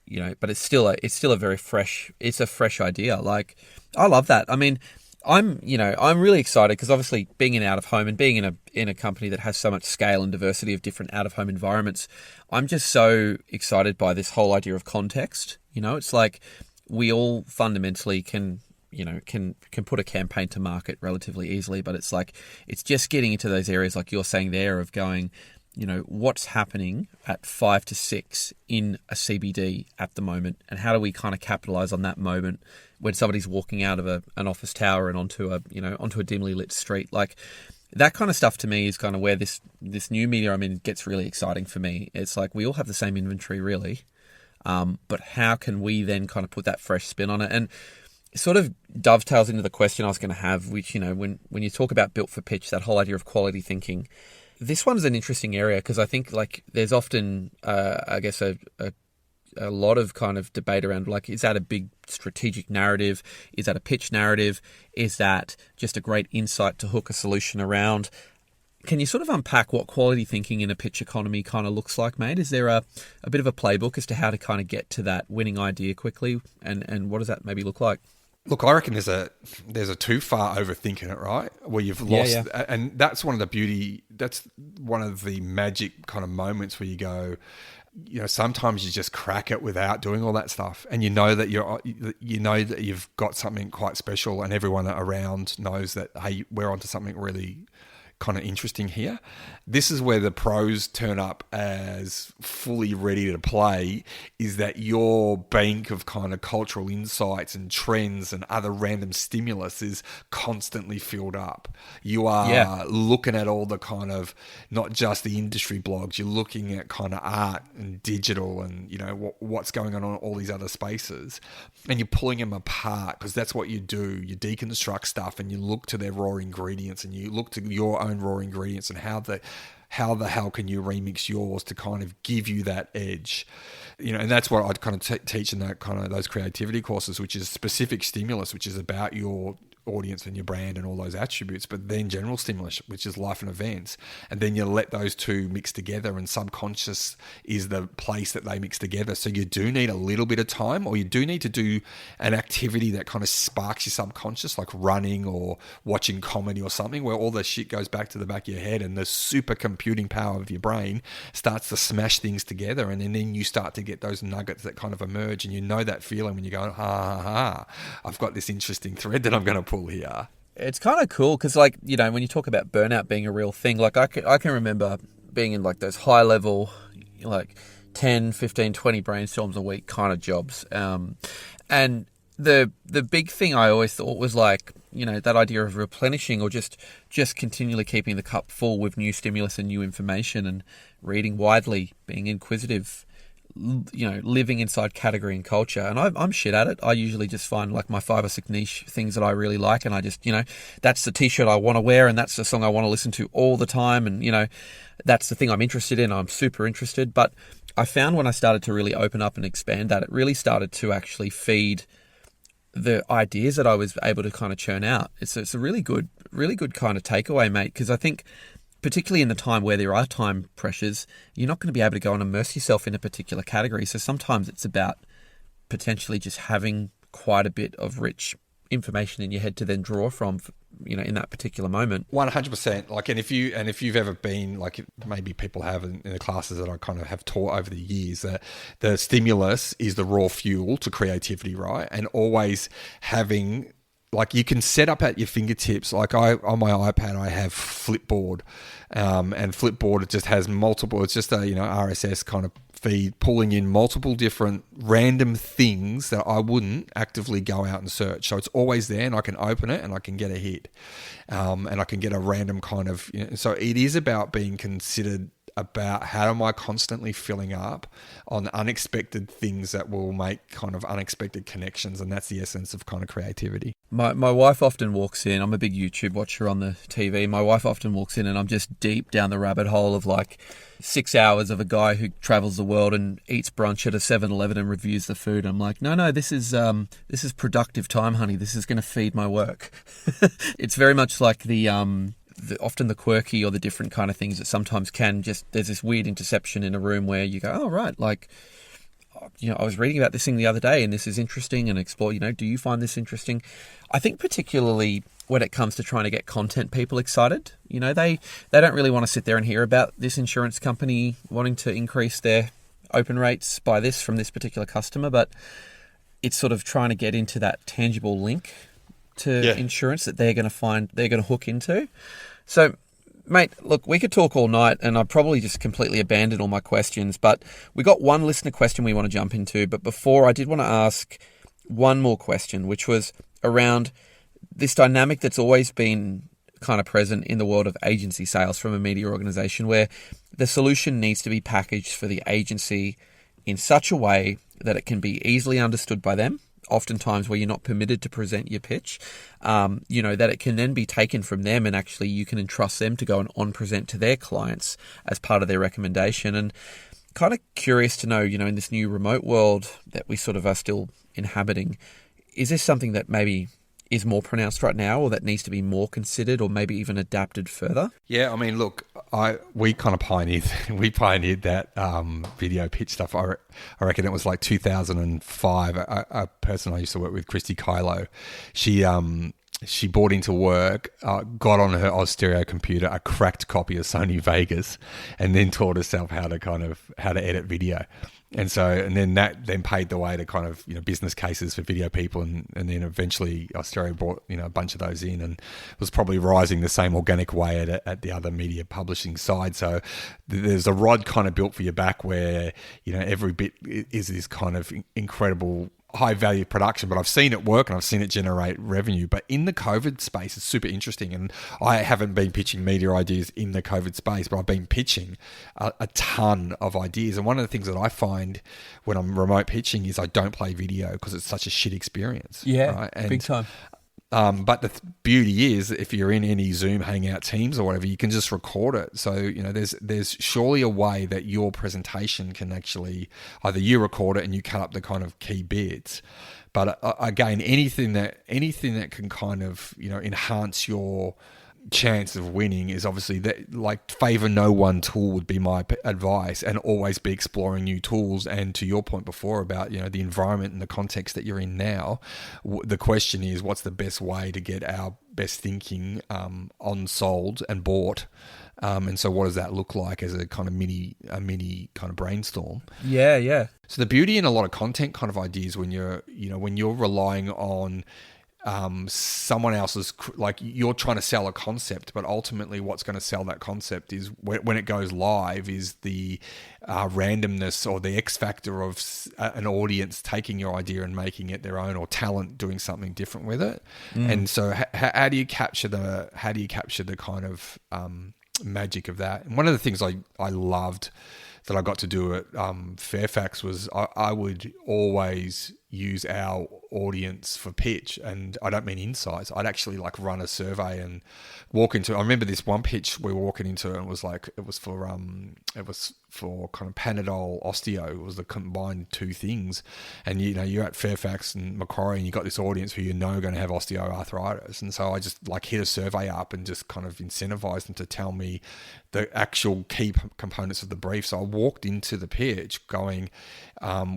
But it's still a very fresh, it's a fresh idea. Like, I love that. I mean, I'm really excited because obviously being in out of home and being in a company that has so much scale and diversity of different out of home environments, I'm just so excited by this whole idea of context. It's like we all fundamentally can put a campaign to market relatively easily, but it's like it's just getting into those areas like you're saying there of going, what's happening at 5 to 6 in a CBD at the moment, and how do we kind of capitalize on that moment when somebody's walking out of an office tower and onto a dimly lit street. Like, that kind of stuff to me is kind of where this new media I'm in gets really exciting for me. It's like we all have the same inventory really, but how can we then kind of put that fresh spin on it? And it sort of dovetails into the question I was going to have, which, when you talk about built for pitch, that whole idea of quality thinking, this one's an interesting area because I think like there's often, I guess, a lot of kind of debate around like, is that a big strategic narrative? Is that a pitch narrative? Is that just a great insight to hook a solution around? Can you sort of unpack what quality thinking in a pitch economy kind of looks like, mate? Is there a bit of a playbook as to how to kind of get to that winning idea quickly? And what does that maybe look like? Look, I reckon there's a too far overthinking it, right? Where you've lost, and that's one of the magic kind of moments where you go, sometimes you just crack it without doing all that stuff, and you know that you've got something quite special, and everyone around knows that, hey, we're onto something really kind of interesting here. This is where the pros turn up as fully ready to play, is that your bank of kind of cultural insights and trends and other random stimulus is constantly filled up. You are looking at all the kind of, not just the industry blogs, you're looking at kind of art and digital and, what's going on all these other spaces, and you're pulling them apart because that's what you do. You deconstruct stuff and you look to their raw ingredients, and you look to your own raw ingredients and how the hell can you remix yours to kind of give you that edge, and that's what I'd kind of teach in that kind of those creativity courses, which is specific stimulus, which is about your audience and your brand and all those attributes, but then general stimulus, which is life and events, and then you let those two mix together, and subconscious is the place that they mix together. So you do need a little bit of time, or you do need to do an activity that kind of sparks your subconscious, like running or watching comedy or something, where all the shit goes back to the back of your head and the super computing power of your brain starts to smash things together, and then you start to get those nuggets that kind of emerge, and that feeling when you go, I've got this interesting thread that I'm going to pull here. It's kind of cool because, like, when you talk about burnout being a real thing, like I can remember being in like those high level, like 10, 15, 20 brainstorms a week kind of jobs. And the big thing I always thought was like, that idea of replenishing or just continually keeping the cup full with new stimulus and new information and reading widely, being inquisitive, living inside category and culture. And I'm shit at it. I usually just find like my 5 or 6 niche things that I really like. And I just, that's the t-shirt I want to wear and that's the song I want to listen to all the time. And, that's the thing I'm interested in. I'm super interested. But I found when I started to really open up and expand that, it really started to actually feed the ideas that I was able to kind of churn out. It's a really good kind of takeaway, mate, because I think particularly in the time where there are time pressures, you're not going to be able to go and immerse yourself in a particular category. So sometimes it's about potentially just having quite a bit of rich information in your head to then draw from, in that particular moment. 100%. Like, and if you've ever been, like maybe people have in the classes that I kind of have taught over the years, that the stimulus is the raw fuel to creativity, right? And always having, like, you can set up at your fingertips. Like on my iPad, I have Flipboard, and Flipboard, it just has multiple. It's just a RSS kind of feed pulling in multiple different random things that I wouldn't actively go out and search. So it's always there, and I can open it and I can get a hit, and I can get a random kind of. So it is about being considered about how am I constantly filling up on unexpected things that will make kind of unexpected connections, and that's the essence of kind of creativity. My wife often walks in. I'm a big YouTube watcher on the TV. My wife often walks in and I'm just deep down the rabbit hole of like 6 hours of a guy who travels the world and eats brunch at a 7-Eleven and reviews the food. I'm like, no, this is productive time, honey. This is going to feed my work. It's very much like the often the quirky or the different kind of things that sometimes there's this weird interception in a room where you go, oh, right, like, I was reading about this thing the other day and this is interesting, and explore, do you find this interesting? I think particularly when it comes to trying to get content people excited, they don't really want to sit there and hear about this insurance company wanting to increase their open rates by this from this particular customer, but it's sort of trying to get into that tangible link to insurance that they're going to hook into. So, mate, look, we could talk all night and I'd probably just completely abandon all my questions, but we got one listener question we want to jump into. But before, I did want to ask one more question, which was around this dynamic that's always been kind of present in the world of agency sales from a media organization, where the solution needs to be packaged for the agency in such a way that it can be easily understood by them, oftentimes where you're not permitted to present your pitch, that it can then be taken from them and actually you can entrust them to go and on-present to their clients as part of their recommendation. And kind of curious to know, in this new remote world that we sort of are still inhabiting, is this something that maybe is more pronounced right now or that needs to be more considered or maybe even adapted further? Yeah, I mean, look, we kind of pioneered that video pitch stuff. I reckon it was like 2005. A person I used to work with, Christy Kylo, she bought into work, got on her Oz Stereo computer a cracked copy of Sony Vegas, and then taught herself how to edit video. And then that then paved the way to kind of, business cases for video people. And then eventually Australia brought, a bunch of those in and was probably rising the same organic way at the other media publishing side. So there's a rod kind of built for your back where, every bit is this kind of incredible high value production, but I've seen it work and I've seen it generate revenue. But in the COVID space, it's super interesting. And I haven't been pitching media ideas in the COVID space, but I've been pitching a ton of ideas. And one of the things that I find when I'm remote pitching is I don't play video because it's such a shit experience. Yeah, right? And, big time. But the beauty is, if you're in any Zoom, Hangout, Teams or whatever, you can just record it. So, there's surely a way that your presentation can actually, either you record it and you cut up the kind of key bits. But again, anything that can kind of, enhance your chance of winning is obviously that, like, favor no one tool would be my advice, and always be exploring new tools. And to your point before about, the environment and the context that you're in now, the question is, what's the best way to get our best thinking on sold and bought? And so what does that look like as a kind of mini kind of brainstorm? Yeah. So the beauty in a lot of content kind of ideas when you're relying on someone else's, like you're trying to sell a concept, but ultimately what's going to sell that concept is when it goes live is the randomness or the X factor of an audience taking your idea and making it their own, or talent doing something different with it. And so how do you capture the kind of magic of that? And one of the things I loved that I got to do at Fairfax was I would always use our audience for pitch, and I don't mean insights. I'd actually like run a survey and walk into. I remember this one pitch we were walking into, and it was for kind of Panadol Osteo. It was the combined two things, and you're at Fairfax and Macquarie, and you got this audience who are going to have osteoarthritis, and so I just like hit a survey up and just kind of incentivized them to tell me the actual key components of the brief. So I walked into the pitch going,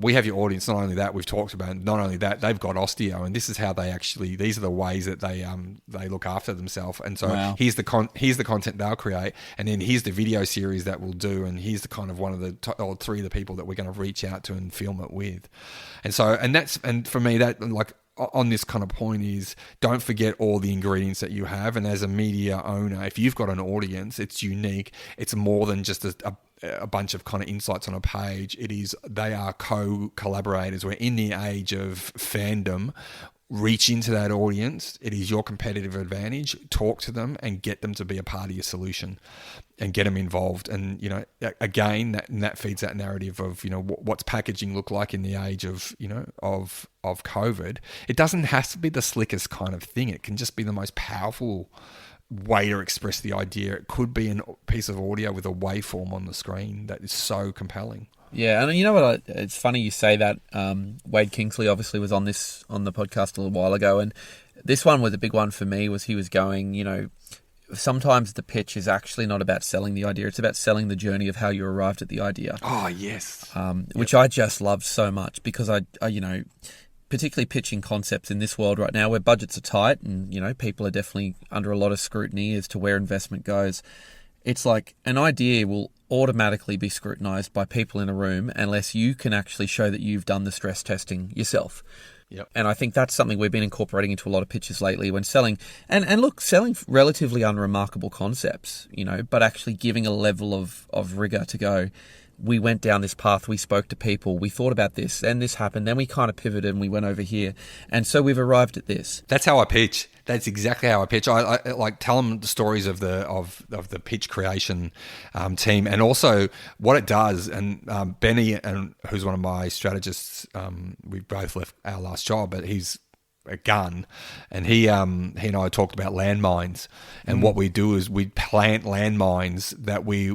we have your audience. Not only that, we've talked about, not only that, they've got osteo, and this is how these are the ways that they look after themselves. And so Wow. here's the content they'll create, and then here's the video series that we'll do, and here's the kind of one of the or three of the people that we're going to reach out to and film it with. And so, and for me, that like on this kind of point is, don't forget all the ingredients that you have. And as a media owner, if you've got an audience, it's unique. It's more than just a bunch of kind of insights on a page. They are co-collaborators. We're in the age of fandom. Reach into that audience. It is your competitive advantage. Talk to them and get them to be a part of your solution and get them involved. And, again, that feeds that narrative of, what's packaging look like in the age of, of COVID. It doesn't have to be the slickest kind of thing. It can just be the most powerful way to express the idea. It could be a piece of audio with a waveform on the screen that is so compelling. Yeah, and you know what? It's funny you say that. Wade Kingsley obviously was on the podcast a little while ago, and this one was a big one for me. Was he was going, sometimes the pitch is actually not about selling the idea; it's about selling the journey of how you arrived at the idea. Oh yes, which I just loved so much because I particularly pitching concepts in this world right now where budgets are tight and people are definitely under a lot of scrutiny as to where investment goes. It's like an idea will automatically be scrutinized by people in a room unless you can actually show that you've done the stress testing yourself. Yep. And I think that's something we've been incorporating into a lot of pitches lately when selling, and look, selling relatively unremarkable concepts, but actually giving a level of rigor to go, we went down this path, we spoke to people, we thought about this, and this happened, then we kind of pivoted and we went over here. And so we've arrived at this. That's how I pitch. That's exactly how I pitch. I like tell them the stories of the pitch creation team, and also what it does. And Benny, who's one of my strategists, we both left our last job, but he's a gun, and he and I talked about landmines, and what we do is we plant landmines that we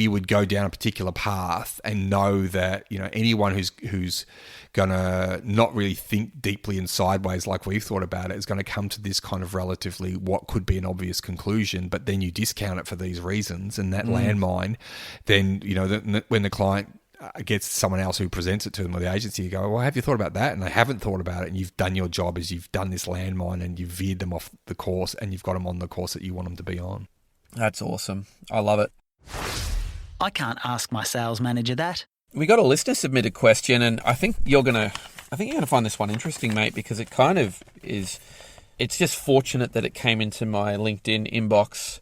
would go down a particular path and know that anyone who's gonna not really think deeply and sideways like we've thought about it is going to come to this kind of relatively what could be an obvious conclusion, but then you discount it for these reasons, and that landmine, then when the client gets someone else who presents it to them or the agency, you go, well, have you thought about that? And they haven't thought about it, and you've done your job as you've done this landmine and you've veered them off the course, and you've got them on the course that you want them to be on. That's awesome. I love it. I can't ask my sales manager that. We got a listener submitted question, and I think you're gonna find this one interesting, mate, because it kind of is. It's just fortunate that it came into my LinkedIn inbox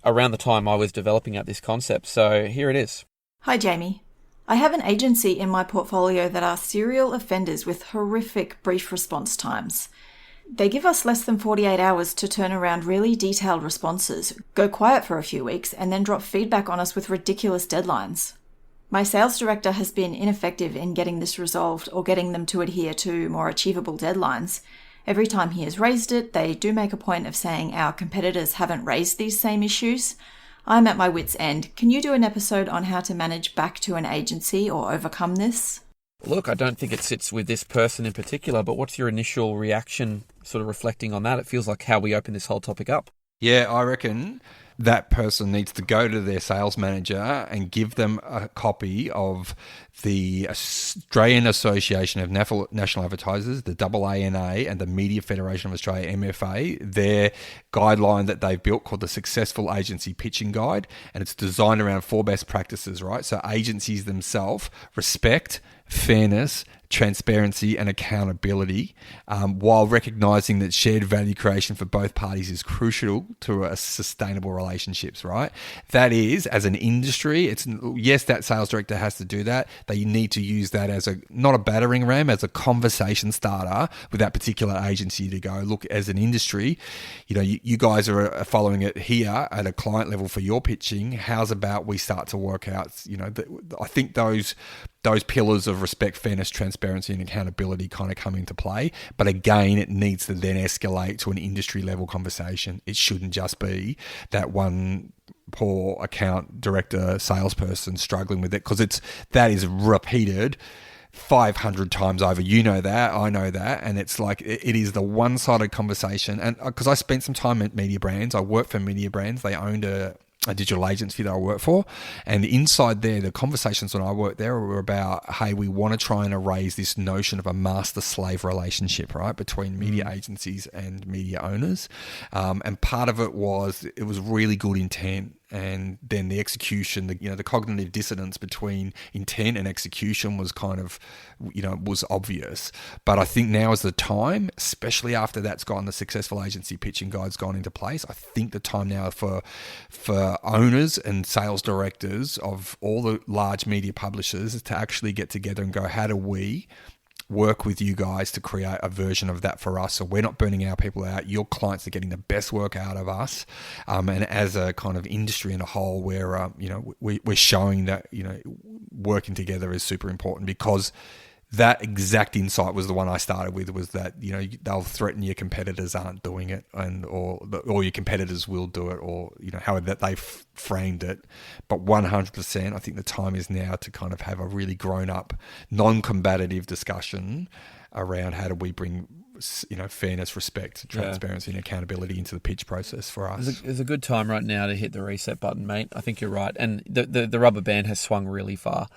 around the time I was developing out this concept. So here it is. Hi, Jamie. I have an agency in my portfolio that are serial offenders with horrific brief response times. They give us less than 48 hours to turn around really detailed responses, go quiet for a few weeks, and then drop feedback on us with ridiculous deadlines. My sales director has been ineffective in getting this resolved or getting them to adhere to more achievable deadlines. Every time he has raised it, they do make a point of saying our competitors haven't raised these same issues. I'm at my wit's end. Can you do an episode on how to manage back to an agency or overcome this? Look, I don't think it sits with this person in particular, but what's your initial reaction sort of reflecting on that? It feels like how we open this whole topic up. Yeah, I reckon that person needs to go to their sales manager and give them a copy of the Australian Association of National Advertisers, the AANA, and the Media Federation of Australia, MFA, their guideline that they've built called the Successful Agency Pitching Guide, and it's designed around 4 best practices, right? So agencies themselves respect, fairness, transparency and accountability, while recognizing that shared value creation for both parties is crucial to a sustainable relationships, right? That is, as an industry, it's yes, that sales director has to do that. They need to use that as not a battering ram, as a conversation starter with that particular agency to go, look, as an industry, you guys are following it here at a client level for your pitching. How's about we start to work out, I think those pillars of respect, fairness, transparency, and accountability kind of come into play. But again, it needs to then escalate to an industry level conversation. It shouldn't just be that one poor account director, salesperson struggling with it, because that is repeated 500 times over. You know that, I know that, and it's like it is the one-sided conversation. And because I spent some time at Media Brands, I worked for Media Brands. They owned a digital agency that I work for, and inside there, the conversations when I worked there were about, hey, we want to try and erase this notion of a master-slave relationship, right, between media agencies and media owners, and part of it was really good intent, and then the execution, the cognitive dissonance between intent and execution was kind of, was obvious. But I think now is the time, especially after the successful agency pitching guide's gone into place. I think the time now for owners and sales directors of all the large media publishers is to actually get together and go, how do we work with you guys to create a version of that for us, so we're not burning our people out, your clients are getting the best work out of us, and as a kind of industry in a whole, where we're showing that working together is super important. Because that exact insight was the one I started with, was that they'll threaten your competitors aren't doing it, or your competitors will do it, or however that they framed it. But 100%, I think the time is now to kind of have a really grown up, non-combative discussion around how do we bring fairness, respect, transparency, and accountability into the pitch process for us. It's a good time right now to hit the reset button, mate. I think you're right, and the rubber band has swung really far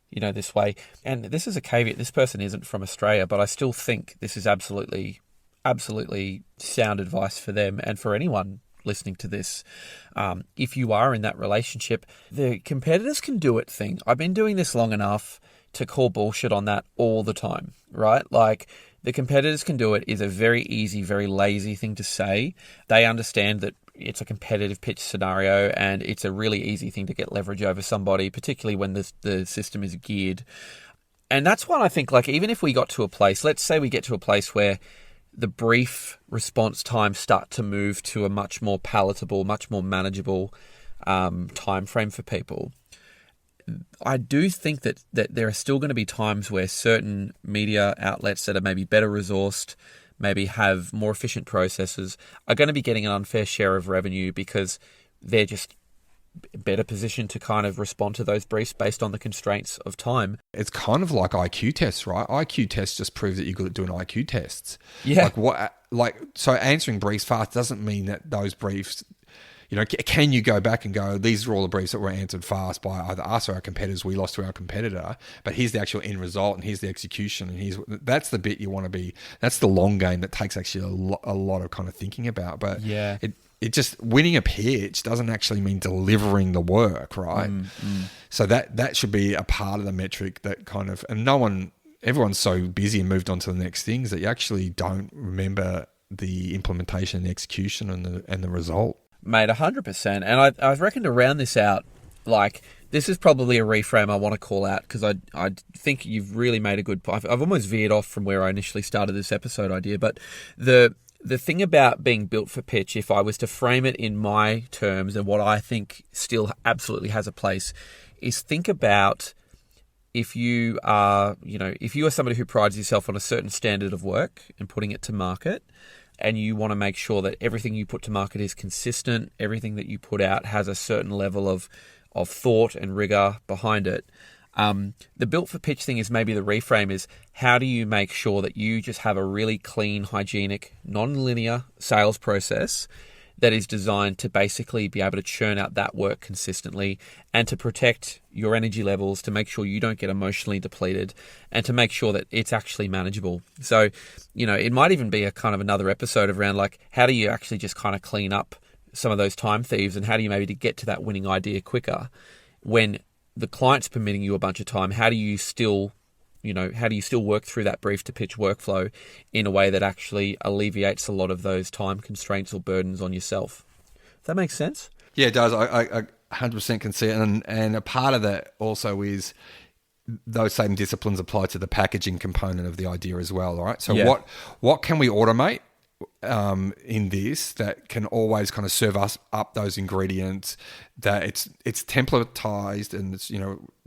this way. And this is a caveat. This person isn't from Australia, but I still think this is absolutely sound advice for them and for anyone listening to this. If you are in that relationship, the competitors can do it thing. I've been doing this long enough to call bullshit on that all the time, right? Like, the competitors can do it is a very easy, very lazy thing to say. They understand that it's a competitive pitch scenario, and it's a really easy thing to get leverage over somebody, particularly when the system is geared. And that's why I think, like, even if we got to a place, let's say we get to a place where the brief response times start to move to a much more palatable, much more manageable time frame for people. I do think that there are still going to be times where certain media outlets that are maybe better resourced, maybe have more efficient processes, are going to be getting an unfair share of revenue because they're just better positioned to kind of respond to those briefs based on the constraints of time. It's kind of like IQ tests, right? IQ tests just prove that you're good at doing IQ tests. Yeah. So answering briefs fast doesn't mean that those briefs, can you go back and go, these are all the briefs that were answered fast by either us or our competitors, we lost to our competitor, but here's the actual end result, and here's the execution, and that's the bit you want to be, that's the long game that takes actually a lot of kind of thinking about. But yeah, it just, winning a pitch doesn't actually mean delivering the work, right? So that should be a part of the metric that kind of, and everyone's so busy and moved on to the next things that you actually don't remember the implementation, the execution, and the result. Mate, 100%. And I reckon to round this out, like, this is probably a reframe I want to call out, because I think you've really made a good point. I've almost veered off from where I initially started this episode idea, but the thing about being built for pitch, if I was to frame it in my terms and what I think still absolutely has a place, is think about if you are somebody who prides yourself on a certain standard of work and putting it to market, and you want to make sure that everything you put to market is consistent, everything that you put out has a certain level of thought and rigor behind it. The built for pitch thing is maybe the reframe is, how do you make sure that you just have a really clean, hygienic, non-linear sales process that is designed to basically be able to churn out that work consistently and to protect your energy levels, to make sure you don't get emotionally depleted, and to make sure that it's actually manageable. So, it might even be a kind of another episode around, like, how do you actually just kind of clean up some of those time thieves, and how do you maybe to get to that winning idea quicker when the client's permitting you a bunch of time? How do you still how do you still work through that brief to pitch workflow in a way that actually alleviates a lot of those time constraints or burdens on yourself? Does that make sense? Yeah, it does. I 100% can see it. And a part of that also is those same disciplines apply to the packaging component of the idea as well, right? So what can we automate in this that can always kind of serve us up those ingredients, that it's templatized and it's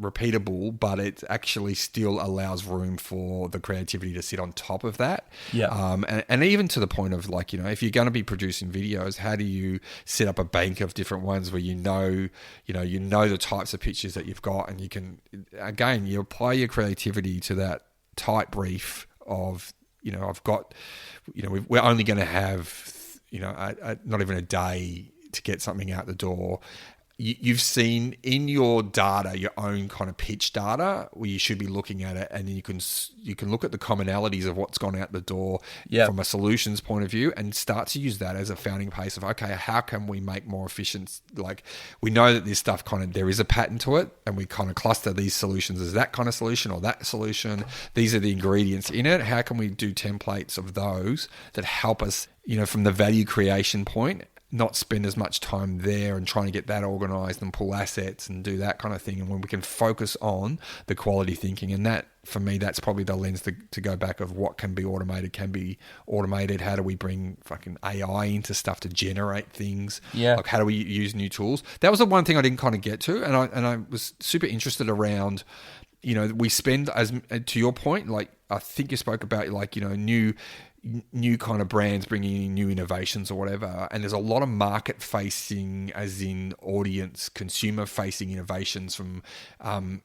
repeatable, but it actually still allows room for the creativity to sit on top of that. And even to the point of if you're going to be producing videos, how do you set up a bank of different ones where you know the types of pictures that you've got, and you can, again, you apply your creativity to that tight brief of I've got, we're only going to have, not even a day to get something out the door. You've seen in your data, your own kind of pitch data, where you should be looking at it, and you can look at the commonalities of what's gone out the door from a solutions point of view, and start to use that as a founding pace of, okay, how can we make more efficient? Like, we know that this stuff there is a pattern to it, and we kind of cluster these solutions as that kind of solution or that solution. These are the ingredients in it. How can we do templates of those that help us, from the value creation point, not spend as much time there and trying to get that organized and pull assets and do that kind of thing. And when we can focus on the quality thinking, and that, for me, that's probably the lens to go back of what can be automated. How do we bring fucking AI into stuff to generate things? Like, how do we use new tools? That was the one thing I didn't kind of get to. And I was super interested around, we spend, as to your point, like, I think you spoke about new kind of brands bringing in new innovations or whatever, and there's a lot of market facing, as in audience, consumer facing innovations from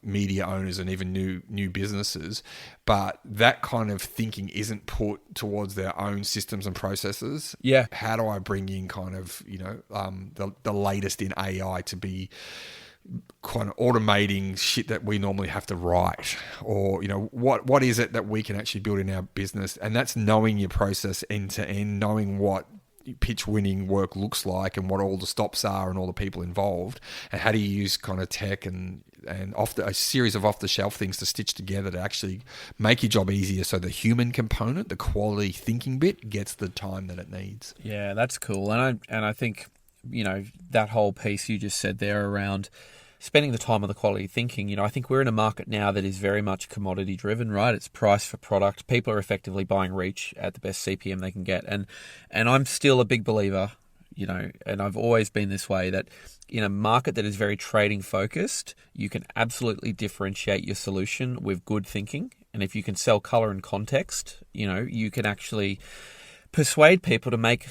media owners and even new businesses, but that kind of thinking isn't put towards their own systems and processes. How do I bring in kind of the latest in AI to be kind of automating shit that we normally have to write, or what is it that we can actually build in our business? And that's knowing your process end to end, knowing what pitch winning work looks like and what all the stops are and all the people involved, and how do you use kind of tech and a series of off the shelf things to stitch together to actually make your job easier, so the human component, the quality thinking bit, gets the time that it needs. Yeah, that's cool. And I think that whole piece you just said there around spending the time on the quality thinking, I think we're in a market now that is very much commodity driven, right? It's price for product. People are effectively buying reach at the best CPM they can get. And I'm still a big believer, and I've always been this way, that in a market that is very trading focused, you can absolutely differentiate your solution with good thinking. And if you can sell color and context, you can actually persuade people to make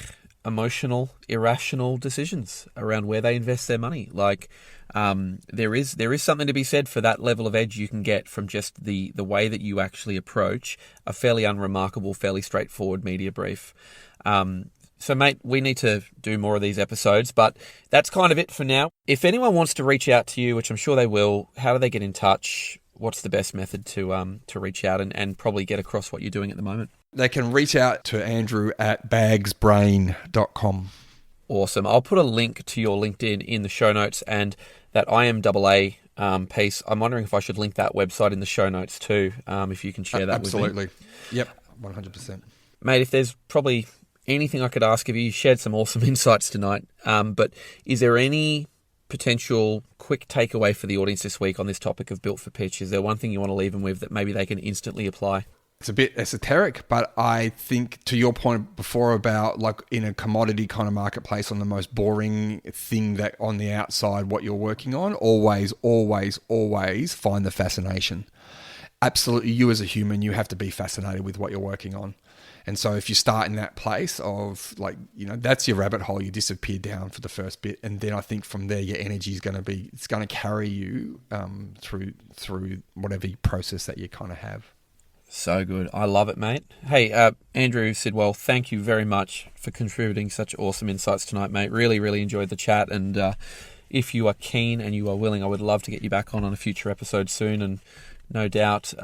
emotional, irrational decisions around where they invest their money. Like, there is something to be said for that level of edge you can get from just the way that you actually approach a fairly unremarkable, fairly straightforward media brief. So, mate, we need to do more of these episodes, but that's kind of it for now. If anyone wants to reach out to you, which I'm sure they will, how do they get in touch? What's the best method to reach out and probably get across what you're doing at the moment? They can reach out to Andrew at bagsbrain.com. Awesome. I'll put a link to your LinkedIn in the show notes, and that IMAA piece, I'm wondering if I should link that website in the show notes too, if you can share that with me. Absolutely. Yep, 100%. Mate, if there's probably anything I could ask of you, you shared some awesome insights tonight, but is there any potential quick takeaway for the audience this week on this topic of Built for Pitch? Is there one thing you want to leave them with that maybe they can instantly apply? It's a bit esoteric, but I think to your point before about like in a commodity kind of marketplace, on the most boring thing that on the outside, what you're working on, always find the fascination. Absolutely. You as a human, you have to be fascinated with what you're working on. And so if you start in that place of like, that's your rabbit hole, you disappear down for the first bit. And then I think from there, your energy is going to be, it's going to carry you through whatever process that you kind of have. So good. I love it, mate. Hey, Andrew Sidwell, thank you very much for contributing such awesome insights tonight, mate. Really, really enjoyed the chat. And if you are keen and you are willing, I would love to get you back on a future episode soon. And no doubt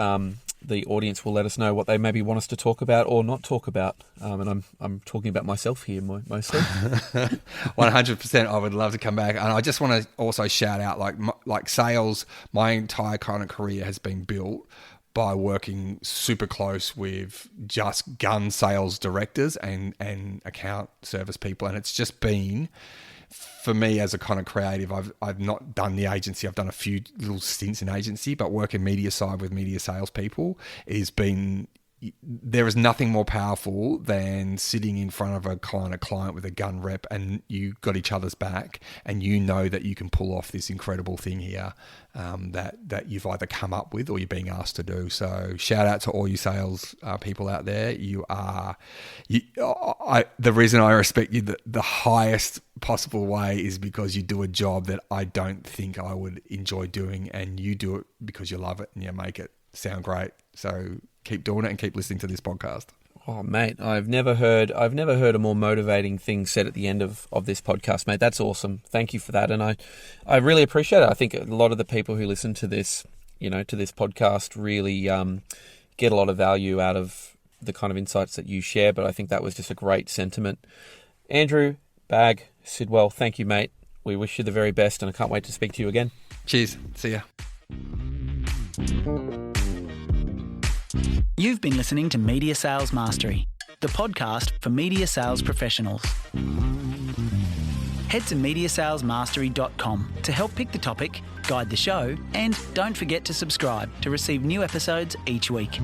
the audience will let us know what they maybe want us to talk about or not talk about. And I'm talking about myself here mostly. 100%. I would love to come back. And I just want to also shout out like sales, my entire kind of career has been built by working super close with just gun sales directors and account service people. And it's just been, for me as a kind of creative, I've not done the agency. I've done a few little stints in agency, but working media side with media salespeople has been, there is nothing more powerful than sitting in front of a kind of client with a gun rep and you got each other's back and you know that you can pull off this incredible thing here that you've either come up with or you're being asked to do. So shout out to all you sales people out there. The reason I respect you the highest possible way is because you do a job that I don't think I would enjoy doing, and you do it because you love it and you make it sound great. So keep doing it and keep listening to this podcast. Oh, mate, I've never heard a more motivating thing said at the end of this podcast, mate. That's awesome. Thank you for that. And I really appreciate it. I think a lot of the people who listen to this, to this podcast really get a lot of value out of the kind of insights that you share. But I think that was just a great sentiment. Andrew, Bag, Sidwell, thank you, mate. We wish you the very best and I can't wait to speak to you again. Cheers. See ya. You've been listening to Media Sales Mastery, the podcast for media sales professionals. Head to mediasalesmastery.com to help pick the topic, guide the show, and don't forget to subscribe to receive new episodes each week.